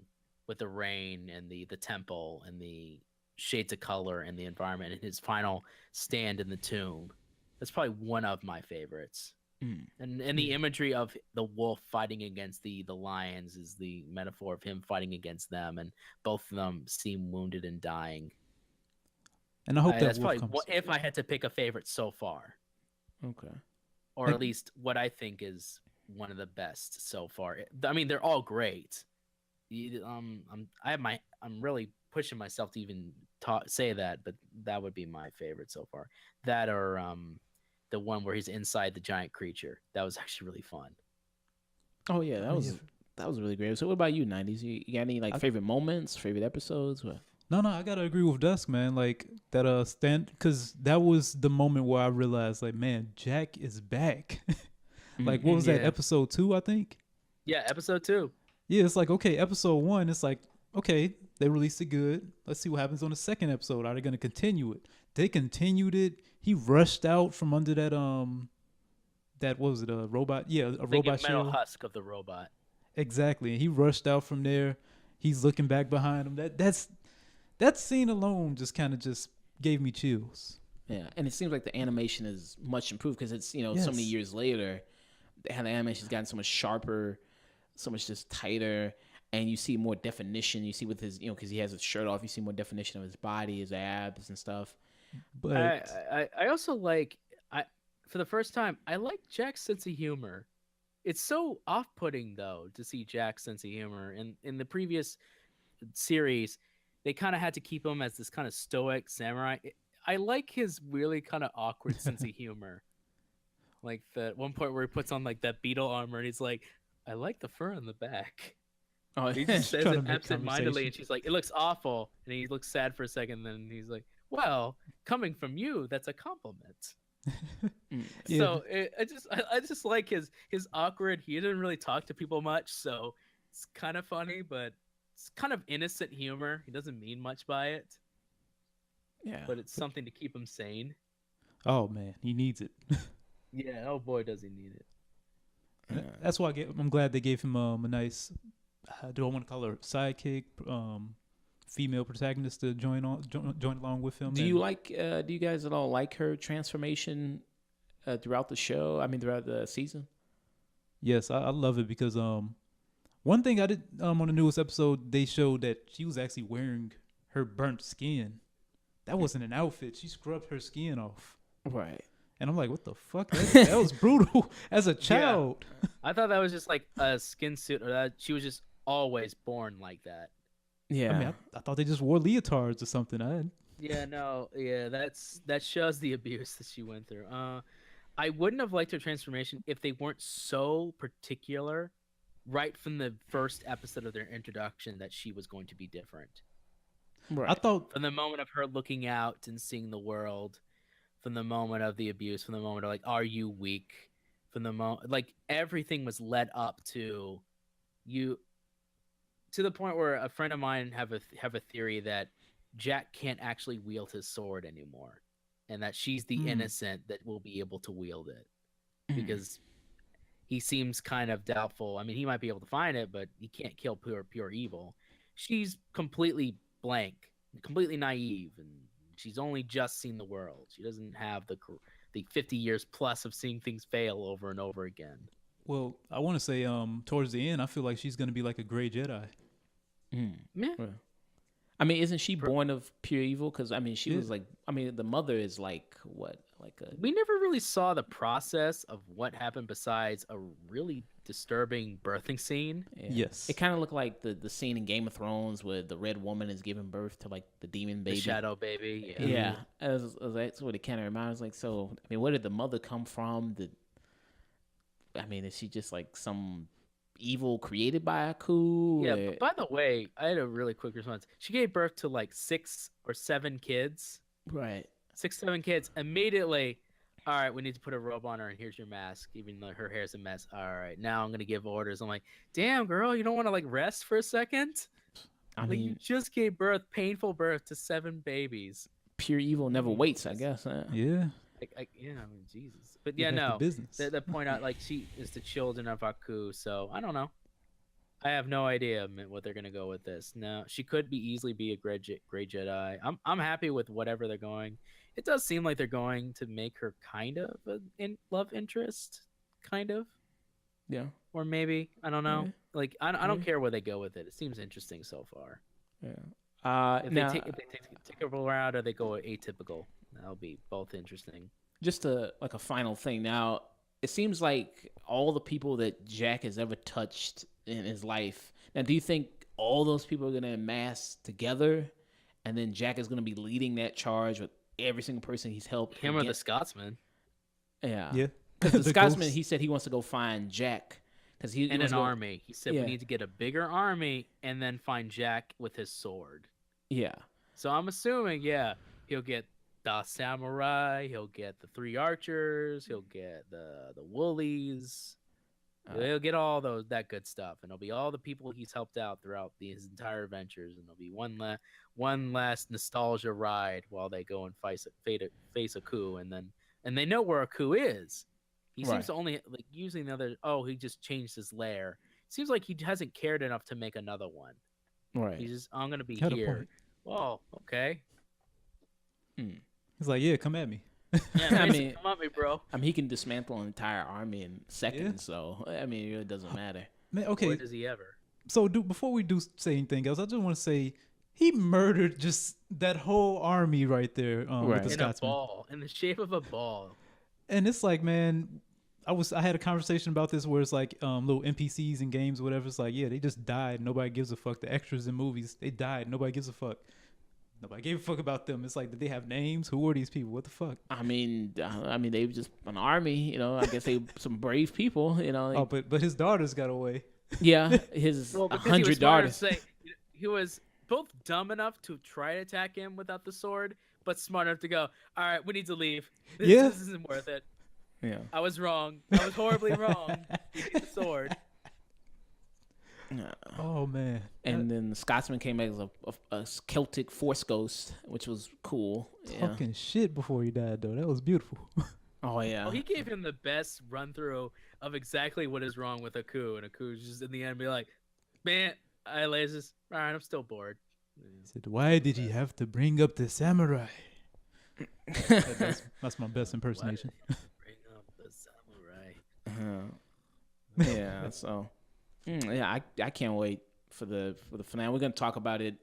with the rain and the temple and the shades of color and the environment, and his final stand in the tomb. That's probably one of my favorites. And the imagery of the wolf fighting against the lions is the metaphor of him fighting against them, and both of them seem wounded and dying. And I hope that That's wolf probably comes. if I had to pick a favorite so far. Okay. or at least what I think is one of the best so far. I mean, they're all great. I'm really pushing myself to even say that, but that would be my favorite so far. That or the one where he's inside the giant creature. That was actually really fun. Oh yeah, that was really great. So what about you, 90s? You got any like favorite moments, favorite episodes? What? No, I gotta agree with Dusk, man. Like that because that was the moment where I realized, like, man, Jack is back. Like, what was that, Yeah. episode 2, I think? Yeah, episode 2. Yeah, it's like, okay, episode 1, it's like, okay, they released it good. Let's see what happens on the second episode. Are they gonna continue it? They continued it. He rushed out from under that what was it, a robot? Yeah, a Like robot a metal shell. husk of the robot. Exactly. He rushed out from there. He's looking back behind him. That scene alone just kind of just gave me chills. Yeah, and it seems like the animation is much improved because it's so many Yes. years later, how the animation's gotten so much sharper, so much just tighter, and you see more definition. You see with his because he has his shirt off, you see more definition of his body, his abs and stuff. But I also like for the first time I like Jack's sense of humor. It's so off-putting though to see Jack's sense of humor. In the previous series, they kind of had to keep him as this kind of stoic samurai. I like his really kind of awkward sense of humor. Like the one point where he puts on like that beetle armor and he's like, "I like the fur on the back." Oh, He just says Trying to it make absent-mindedly, conversation. and she's like, "It looks awful," and he looks sad for a second. Then he's like, "Well, coming from you, that's a compliment." Yeah. So I just like his awkward. He doesn't really talk to people much, so it's kind of funny, but it's kind of innocent humor. He doesn't mean much by it, yeah. but it's something to keep him sane. Oh man, he needs it. Yeah, oh boy, does he need it. That's why I'm glad they gave him a nice. Do I want to call her sidekick? Female protagonist to join along with him. Do you like? Do you guys at all like her transformation throughout the show? I mean, throughout the season. Yes, I love it because one thing I did on the newest episode, they showed that she was actually wearing her burnt skin. That wasn't an outfit. She scrubbed her skin off. Right. And I'm like, what the fuck? That was brutal as a child. I thought that was just like a skin suit, or that she was just always born like that. Yeah. I mean, I thought they just wore leotards or something. Yeah, no, yeah, that shows the abuse that she went through. I wouldn't have liked her transformation if they weren't so particular right from the first episode of their introduction that she was going to be different. right. I thought, From the moment of her looking out and seeing the world, from the moment of the abuse, from the moment of like, are you weak? From the moment, like everything was led up to you, to the point where a friend of mine have a theory that Jack can't actually wield his sword anymore, and that she's the innocent that will be able to wield it, because he seems kind of doubtful. I mean, he might be able to find it, but he can't kill pure evil. She's completely blank, completely naive, and she's only just seen the world. She doesn't have the 50 years plus of seeing things fail over and over again. well, I want to say towards the end, I feel like she's going to be like a gray Jedi. Yeah. Right. I mean, isn't she born of pure evil? Because I mean, she was like, I mean, the mother is like what, like a We never really saw the process of what happened besides a really disturbing birthing scene. yeah. Yes. It kind of looked like the scene in Game of Thrones where the red woman is giving birth to like the demon baby. The shadow baby. Yeah. Yeah, that's what it kind of reminds. I was like, so I mean, where did the mother come from? I mean, is she just like some evil created by Aku? Yeah. or- But by the way, I had a really quick response. She gave birth to like 6 or 7 kids. right. 6, 7 kids. Immediately, all right, we need to put a robe on her, and here's your mask, even though her hair's a mess. All right, now I'm gonna give orders. I'm like, damn, girl, you don't want to like rest for a second? I Like, you mean, just gave painful birth to 7 babies. pure evil never waits. I guess. Huh? Yeah. Yeah, I mean, Jesus. But Get yeah, back to no. business. They point out like she is the children of Aku, so I don't know. I have no idea what they're gonna go with this. No, she could easily be a gray Jedi. I'm happy with whatever they're going. It does seem like they're going to make her kind of a love interest, kind of, Yeah. or maybe I don't know. Yeah. Like I don't care where they go with it. It seems interesting so far. Yeah. If Now, they take a route or they go atypical, that'll be both interesting. just like a final thing. Now, it seems like all the people that Jack has ever touched in his life. Now, do you think all those people are gonna amass together, and then Jack is gonna be leading that charge with every single person he's helped? Him or the Scotsman Yeah. Yeah. Because the Scotsman, ghosts. he said he wants to go find Jack. Because he and wants an to go, army. He said Yeah. we need to get a bigger army and then find Jack with his sword. Yeah. So I'm assuming, yeah, he'll get the samurai, he'll get the 3 archers, he'll get the woolies, he'll get all that good stuff, and it'll be all the people he's helped out throughout his entire adventures, and there'll be one last nostalgia ride while they go and face a coup, and they know where a coup is. He seems to only like using the other. Oh, he just changed his lair. Seems like he hasn't cared enough to make another one. Right. He's just, I'm gonna be Had a here. point. Well, okay. He's like, yeah, come at me. Yeah, I nice mean- to come at me, bro. I mean, he can dismantle an entire army in seconds. So I mean, it really doesn't matter. Man, Boy, okay. does he ever? So before we do say anything else, I just want to say he murdered just that whole army right there with Right. the In a Scotsman. ball, in the shape of a ball. And it's like, man, I had a conversation about this where it's like little NPCs in games or whatever. It's like, yeah, they just died. Nobody gives a fuck. The extras in movies, they died. Nobody gives a fuck. Nobody gave a fuck about them. It's like, did they have names? Who are these people? What the fuck? I mean, they were just an army. You know, I guess they some brave people. You know. Oh, but his daughters got away. Yeah, his Well, because he was 100 smart enough daughters. to say he was both dumb enough to try to attack him without the sword, but smart enough to go, all right, we need to leave. This isn't worth it. Yeah. I was wrong. I was horribly wrong. You need the sword. Oh man. And then the Scotsman came back as a Celtic force ghost, which was cool. Yeah. Talking shit before he died though. That was beautiful. Oh yeah. Oh, he gave him the best run through of exactly what is wrong with a coup, and a coup just in the end be like, man, I lasers. All right, I'm still bored. He said, why did he have to bring up the samurai? That's my best impersonation. Bring up the samurai. Yeah. So, yeah, I can't wait for the finale. We're gonna talk about it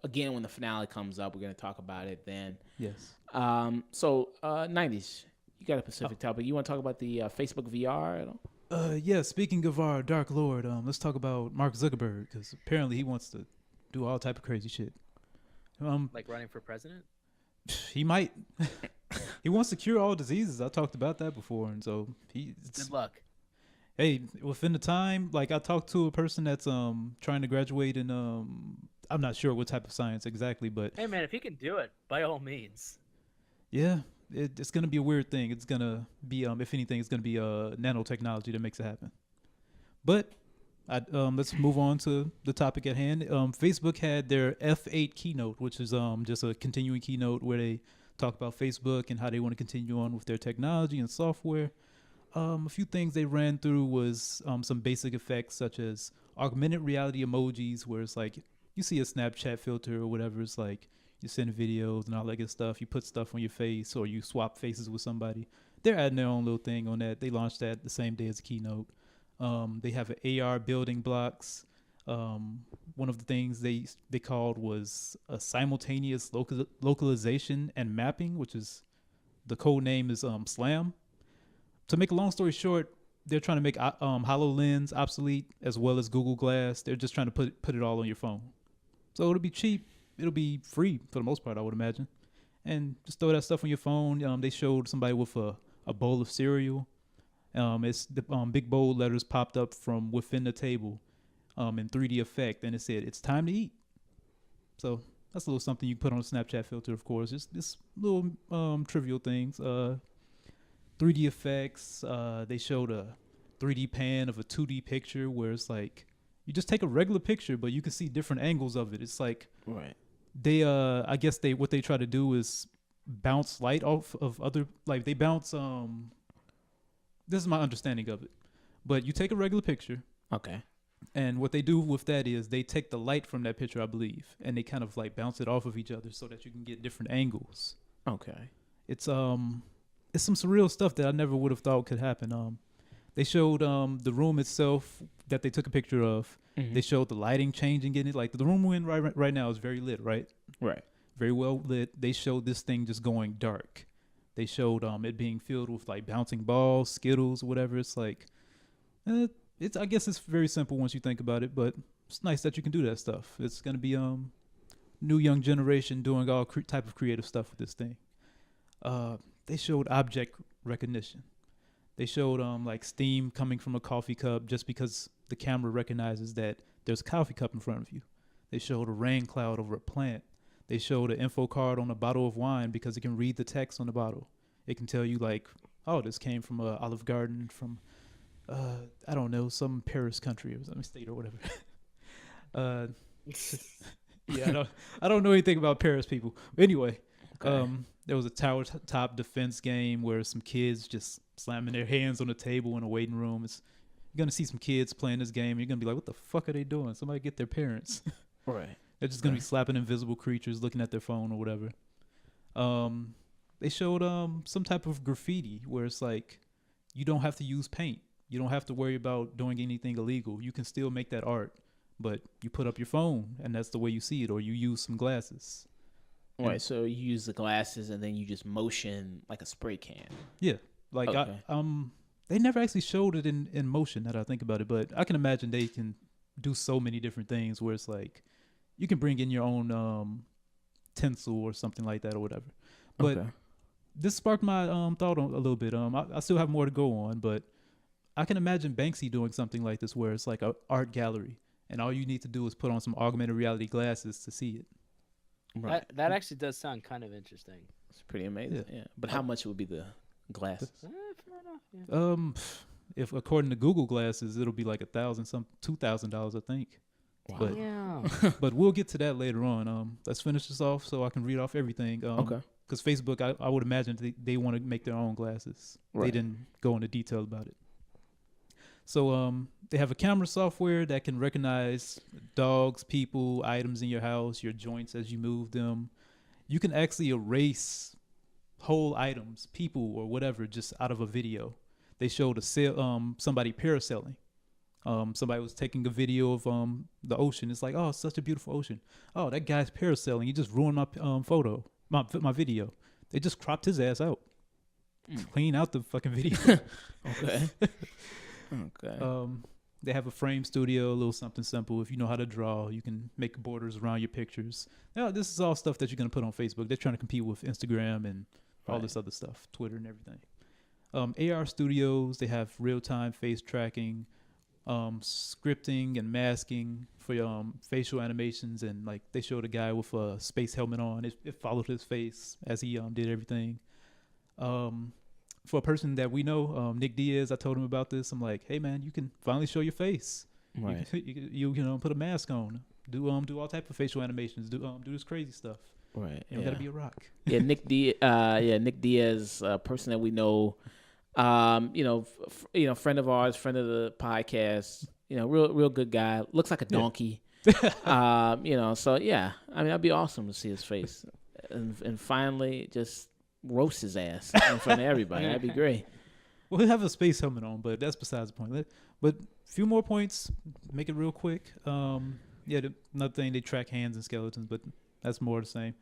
again when the finale comes up. We're gonna talk about it then. Yes. So 90s. You got a specific topic. You want to talk about the Facebook VR at all? Yeah, speaking of our Dark Lord, let's talk about Mark Zuckerberg, because apparently he wants to do all type of crazy shit. Like running for president? He might. He wants to cure all diseases. I talked about that before, and so Good luck. hey, within the time, like I talked to a person that's trying to graduate in I'm not sure what type of science exactly, but Hey, man, if he can do it, by all means. yeah, it's gonna be a weird thing. It's gonna be if anything, it's gonna be nanotechnology that makes it happen. But let's move on to the topic at hand. Facebook had their F8 keynote, which is just a continuing keynote where they talk about Facebook and how they want to continue on with their technology and software. A few things they ran through was some basic effects such as augmented reality emojis, where it's like you see a Snapchat filter or whatever. It's like you send videos and all that good stuff. You put stuff on your face or you swap faces with somebody. They're adding their own little thing on that. They launched that the same day as the keynote. They have an AR building blocks. One of the things they called was a simultaneous localization and mapping, which is the code name is SLAM. To make a long story short, they're trying to make HoloLens obsolete as well as Google Glass. They're just trying to put it all on your phone. So it'll be cheap. It'll be free for the most part, I would imagine. And just throw that stuff on your phone. They showed somebody with a bowl of cereal. It's the big bold letters popped up from within the table in 3D effect, and it said, "It's time to eat." So that's a little something you put on a Snapchat filter, of course. Just little trivial things. 3D effects. They showed a 3D pan of a 2D picture where it's like you just take a regular picture, but you can see different angles of it. It's like Right. they I guess what they try to do is bounce light off of other, like they bounce this is my understanding of it, but you take a regular picture, Okay. and what they do with that is they take the light from that picture, I believe, and they kind of like bounce it off of each other so that you can get different angles. Okay. It's some surreal stuff that I never would have thought could happen. They showed the room itself that they took a picture of. Mhm. They showed the lighting changing in it. Like the room we're in right now is very lit, right? Right. Very well lit. They showed this thing just going dark. They showed it being filled with like bouncing balls, Skittles, whatever. It's like, it's I guess it's very simple once you think about it, but it's nice that you can do that stuff. It's gonna be new young generation doing all type of creative stuff with this thing. They showed object recognition. They showed like steam coming from a coffee cup just because the camera recognizes that there's a coffee cup in front of you. They showed a rain cloud over a plant. They showed an info card on a bottle of wine because it can read the text on the bottle. It can tell you like, oh, this came from a Olive Garden from, I don't know, some Paris country or some state or whatever. Yeah, I don't know anything about Paris people. But anyway, there was a tower top defense game where some kids just slamming their hands on the table in a waiting room. You're gonna see some kids playing this game. And you're gonna be like, what the fuck are they doing? Somebody get their parents. Right. They're just gonna be slapping invisible creatures, looking at their phone or whatever. They showed some type of graffiti where it's like you don't have to use paint. You don't have to worry about doing anything illegal. You can still make that art, but you put up your phone and that's the way you see it, or you use some glasses. Right. So you use the glasses and then you just motion like a spray can. Yeah. Like Okay. they never actually showed it in motion. Now that I think about it, but I can imagine they can do so many different things where it's like you can bring in your own tinsel or something like that or whatever. But this sparked my thought on a little bit. I still have more to go on, but I can imagine Banksy doing something like this where it's like an art gallery and all you need to do is put on some augmented reality glasses to see it. Right. That actually does sound kind of interesting. It's pretty amazing. Yeah. But how much would be the glasses? Fair enough. Yeah. If according to Google Glasses, it'll be like $2,000, I think. Wow. But we'll get to that later on. Let's finish this off so I can read off everything. Okay. Because Facebook, I would imagine they want to make their own glasses. Right. They didn't go into detail about it. So they have a camera software that can recognize dogs, people, items in your house, your joints as you move them. You can actually erase whole items, people, or whatever, just out of a video. They showed somebody parasailing. Somebody was taking a video of the ocean. It's like, oh, it's such a beautiful ocean. Oh, that guy's parasailing. He just ruined my my video. They just cropped his ass out. Clean out the fucking video. Okay. Okay. They have a frame studio, a little something simple. If you know how to draw, you can make borders around your pictures. Now, this is all stuff that you're going to put on Facebook. They're trying to compete with Instagram and all this other stuff, Twitter and everything. AR studios, they have real-time face tracking, scripting and masking for facial animations. And like they showed a guy with a space helmet on. It followed his face as he did everything. For a person that we know, Nick Diaz, I told him about this. I'm like, hey man, you can finally show your face. Right. You can put a mask on. Do all type of facial animations. Do this crazy stuff. Right. You gotta be a rock. Yeah, Nick Diaz, a person that we know, friend of ours, friend of the podcast, real good guy. Looks like a donkey. So yeah, I mean, that'd be awesome to see his face, and finally just roast his ass in front of everybody. That'd be great. Well, he'll have a space helmet on, but that's besides the point. But a few more points, make it real quick. Another thing, they track hands and skeletons, but that's more the same.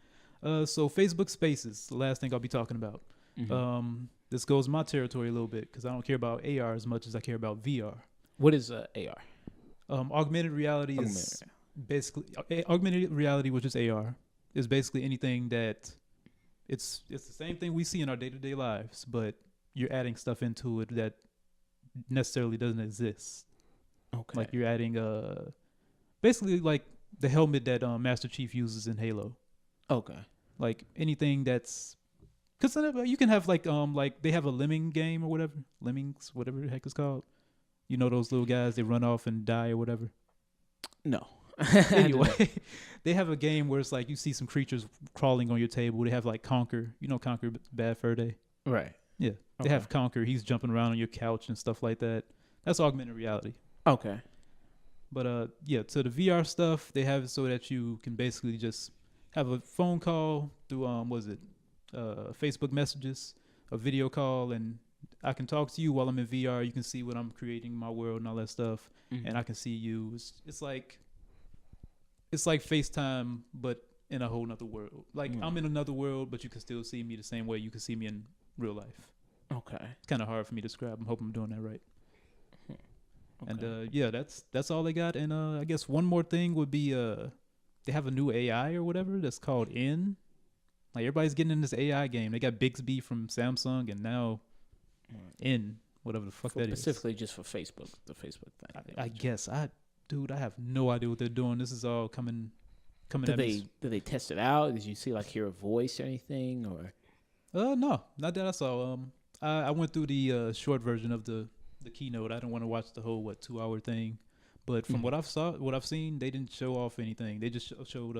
So Facebook Spaces, the last thing I'll be talking about. Mm-hmm. This goes my territory a little bit because I don't care about AR as much as I care about VR. What is AR? Augmented reality is basically augmented reality, which is AR, is basically anything that it's the same thing we see in our day-to-day lives, but you're adding stuff into it that necessarily doesn't exist. Okay. Like you're adding basically like the helmet that Master Chief uses in Halo. Okay. Like anything that's, because you can have like they have a lemming game or whatever, lemmings, whatever the heck it's called. You know those little guys, they run off and die or whatever. No. Anyway, they have a game where it's like you see some creatures crawling on your table. They have like Conquer, Conquer Bad Fur Day. Right. Yeah, they have Conquer. He's jumping around on your couch and stuff like that. That's augmented reality. Okay. But so the VR stuff, they have it so that you can basically just have a phone call through Facebook messages, a video call, and I can talk to you while I'm in VR. You can see what I'm creating in my world and all that stuff, and I can see you. It's like FaceTime, but in a whole nother world. Like I'm in another world, but you can still see me the same way you can see me in real life. Okay. It's kind of hard for me to describe. I'm hoping I'm doing that right. Okay. And yeah, that's all they got. And I guess one more thing would be they have a new AI or whatever that's called N. Like everybody's getting in this AI game. They got Bixby from Samsung and now N, whatever the fuck that is. Specifically just for Facebook, the Facebook thing. I guess dude, I have no idea what they're doing. This is all coming at me. Did they test it out? Did you see hear a voice or anything or? No, not that I saw. I went through the short version of the keynote. I didn't want to watch the whole 2-hour thing, but from what I've seen, they didn't show off anything. They just showed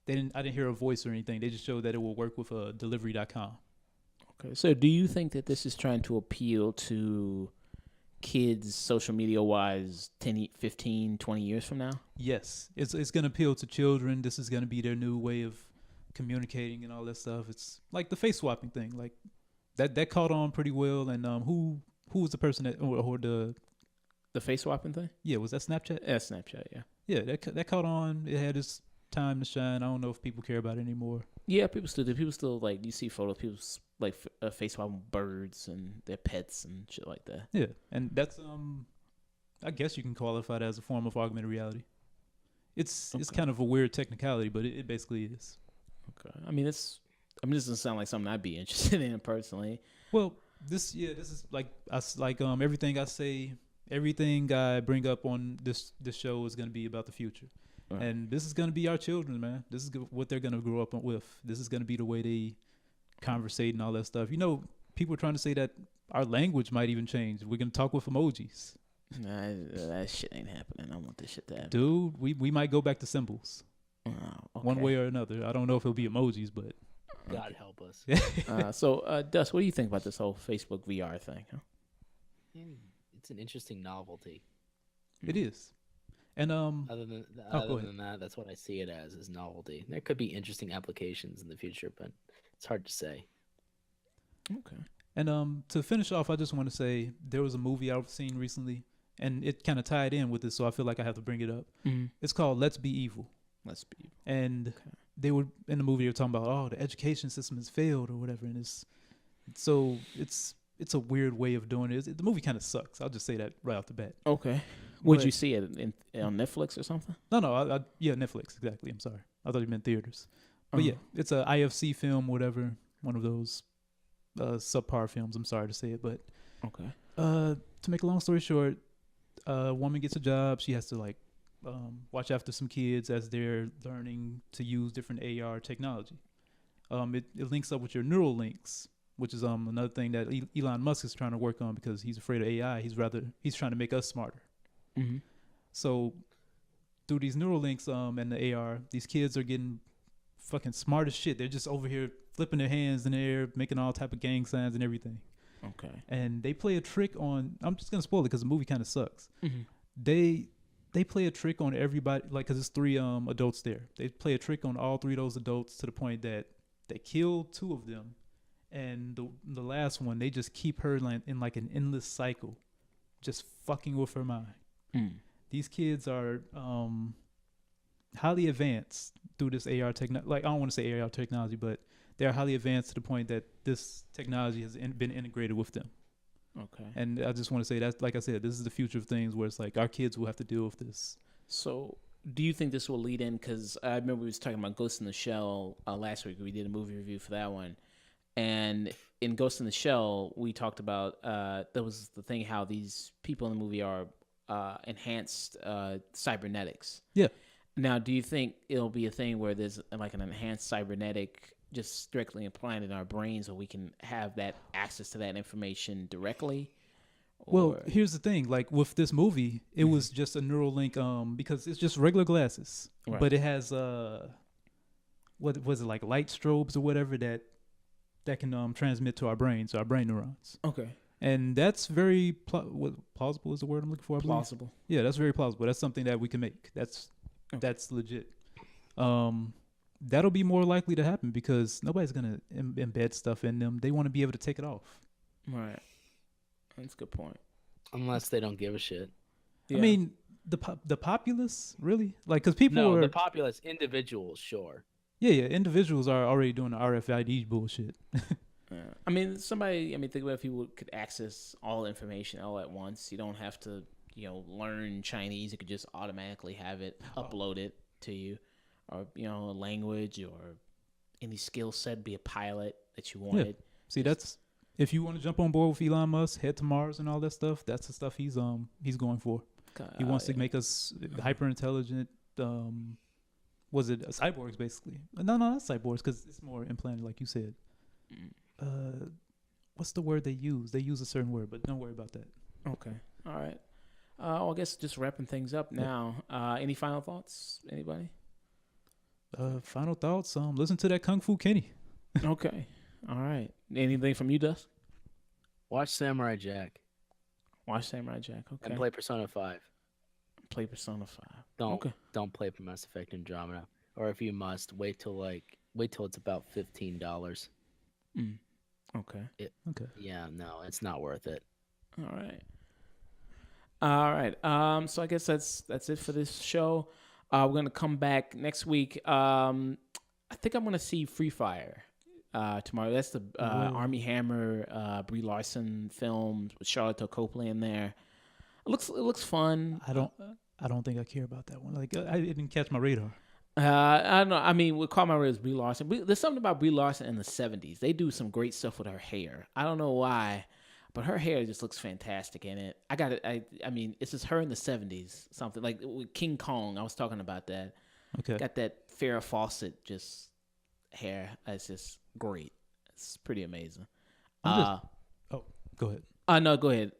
I didn't hear a voice or anything. They just showed that it will work with delivery.com. Okay, so do you think that this is trying to appeal to kids social media wise 10, 15, 20 years from now? Yes, it's going to appeal to children. This is going to be their new way of communicating and all that stuff. It's like the face swapping thing. Like that caught on pretty well. And who was the person that or the face swapping thing? Yeah, was that Snapchat? Yeah, Snapchat. Yeah. Yeah, that caught on. It had its time to shine. I don't know if people care about it anymore. Yeah, people still do. People still you see photos. People face swapping birds and their pets and shit like that. Yeah, and that's I guess you can qualify that as a form of augmented reality. It's kind of a weird technicality, but it basically is. Okay. I mean, this doesn't sound like something I'd be interested in personally. Well, this is everything I say, everything I bring up on this show is going to be about the future. Right. And this is going to be our children, man. This is what they're going to grow up with. This is going to be the way they conversate and all that stuff. People are trying to say that our language might even change. We're going to talk with emojis. Nah, that shit ain't happening. I want this shit to happen. Dude, we might go back to symbols. Okay. One way or another. I don't know if it'll be emojis, but God help us. So, Dust, what do you think about this whole Facebook VR thing? Huh? It's an interesting novelty. It is. And other than that, that's what I see it as, is novelty. There could be interesting applications in the future, but it's hard to say. Okay. And to finish off, I just want to say there was a movie I've seen recently, and it kind of tied in with this, so I feel like I have to bring it up. Mm-hmm. It's called Let's Be Evil. Let's Be Evil. And they were in the movie. They were talking about, the education system has failed or whatever, and it's a weird way of doing it. The movie kind of sucks. I'll just say that right off the bat. Okay. Would you see it on Netflix or something? No, yeah, Netflix, exactly. I'm sorry. I thought you meant theaters. But yeah, it's a IFC film, whatever, one of those subpar films. I'm sorry to say it, but okay. To make a long story short, a woman gets a job. She has to watch after some kids as they're learning to use different AR technology. It links up with your neural links, which is another thing that Elon Musk is trying to work on because he's afraid of AI. He's trying to make us smarter. Mm-hmm. So through these neural links and the AR, these kids are getting fucking smart as shit. They're just over here flipping their hands in the air, making all type of gang signs and everything. Okay. And they play a trick on. I'm just gonna spoil it because the movie kind of sucks. Mm-hmm. They play a trick on everybody, because it's 3 adults there. They play a trick on all 3 of those adults to the point that they kill 2 of them, and the last one, they just keep her in an endless cycle, just fucking with her mind. These kids are highly advanced through this AR technology. I don't want to say AR technology, but they're highly advanced to the point that this technology has been integrated with them. Okay. And I just want to say that, like I said, this is the future of things where it's our kids will have to deal with this. So do you think this will lead in? Because I remember we was talking about Ghost in the Shell last week. We did a movie review for that one. And in Ghost in the Shell, we talked about there was the thing how these people in the movie are enhanced cybernetics. Yeah. Now, do you think it'll be a thing where there's an enhanced cybernetic just directly implanted in our brains, where we can have that access to that information directly? Well, here's the thing. With this movie, it was just a neural link because it's just regular glasses, right. But it has what was it, light strobes or whatever that can transmit to our brains, our brain neurons. Okay. And that's very plausible is the word I'm looking for. Plausible. Yeah, that's very plausible. That's something that we can make. That's legit. That'll be more likely to happen because nobody's gonna embed stuff in them. They want to be able to take it off. Right. That's a good point. Unless they don't give a shit. Yeah. I mean, the populace, really? Because people are... the populace, individuals, sure. Yeah, individuals are already doing the RFID bullshit. I mean, think about if people could access all information all at once. You don't have to, learn Chinese. You could just automatically have it uploaded to you, or a language or any skill set, be a pilot that you wanted. See, that's if you want to jump on board with Elon Musk, head to Mars and all that stuff. That's the stuff he's going for. He wants to make us hyper intelligent. Was it cyborgs basically? No, not cyborgs because it's more implanted, like you said. What's the word they use? They use a certain word, but don't worry about that. Okay. All right. Well, I guess just wrapping things up now. Any final thoughts? Anybody? Final thoughts. Listen to that Kung Fu Kenny. Okay. All right. Anything from you, Dust? Watch Samurai Jack. Watch Samurai Jack. Okay. And play Persona 5. Play Persona 5. Don't play Mass Effect Andromeda. Or if you must, wait till it's about $15. Okay. Okay. Yeah, no, it's not worth it. All right. So I guess that's it for this show. We're gonna come back next week. I think I'm gonna see Free Fire tomorrow. That's the Armie Hammer, Brie Larson film with Charlotte Copley in there. It looks fun. I don't think I care about that one. Like I didn't catch my radar. I don't know. I mean, we call my is Brie Larson. There's something about Brie Larson in the 70s. They do some great stuff with her hair. I don't know why, but her hair just looks fantastic in it. I got it. I mean, it's just her in the 70s. Something like with King Kong. I was talking about that. Okay. Got that Farrah Fawcett just hair. It's just great. It's pretty amazing. Go ahead. No, go ahead.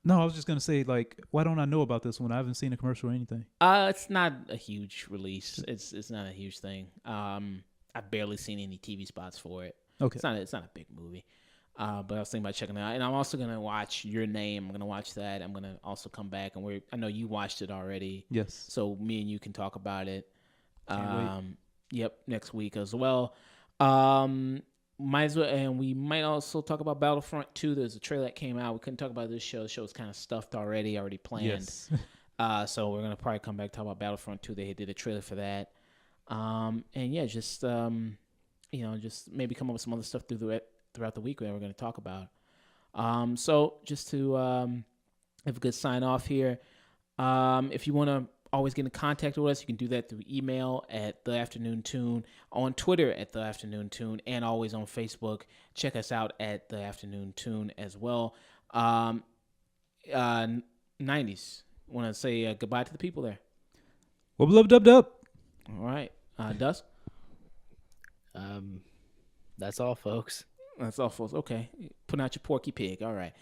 No, I was just gonna say, like, why don't I know about this one? I haven't seen a commercial or anything. It's not a huge release. It's not a huge thing. I've barely seen any TV spots for it. Okay. It's not a big movie. But I was thinking about checking it out, and I'm also gonna watch Your Name. I'm gonna watch that. I'm gonna also come back, and I know you watched it already. Yes. So me and you can talk about it. Can't wait. Yep, next week as well. Might as well, and we might also talk about Battlefront 2. There's a trailer that came out. We couldn't talk about this show. The show's kind of stuffed already planned. Yes. So we're gonna probably come back and talk about Battlefront 2. They did a trailer for that. And yeah, just just maybe come up with some other stuff throughout the week that we're gonna talk about. So just to have a good sign off here. If you want to always get in contact with us, you can do that through email at The Afternoon Tune, on Twitter at The Afternoon Tune, and always on Facebook. Check us out at The Afternoon Tune as well. 90s. Want to say goodbye to the people there. Wub dub dub. All right. Dust? That's all, folks. That's all, folks. Okay. Put out your Porky Pig. All right.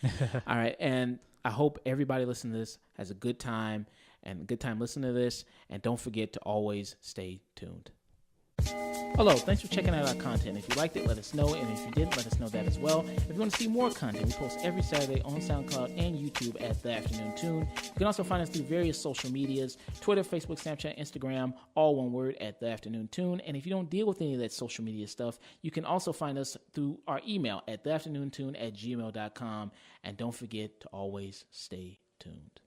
All right. And I hope everybody listening to this has a good time and a good time listening to this. And don't forget to always stay tuned. Hello, thanks for checking out our content. If you liked it, let us know. And if you didn't, let us know that as well. If you want to see more content, we post every Saturday on SoundCloud and YouTube at The Afternoon Tune. You can also find us through various social medias, Twitter, Facebook, Snapchat, Instagram, all one word at The Afternoon Tune. And if you don't deal with any of that social media stuff, you can also find us through our email at theafternoontune@gmail.com. And don't forget to always stay tuned.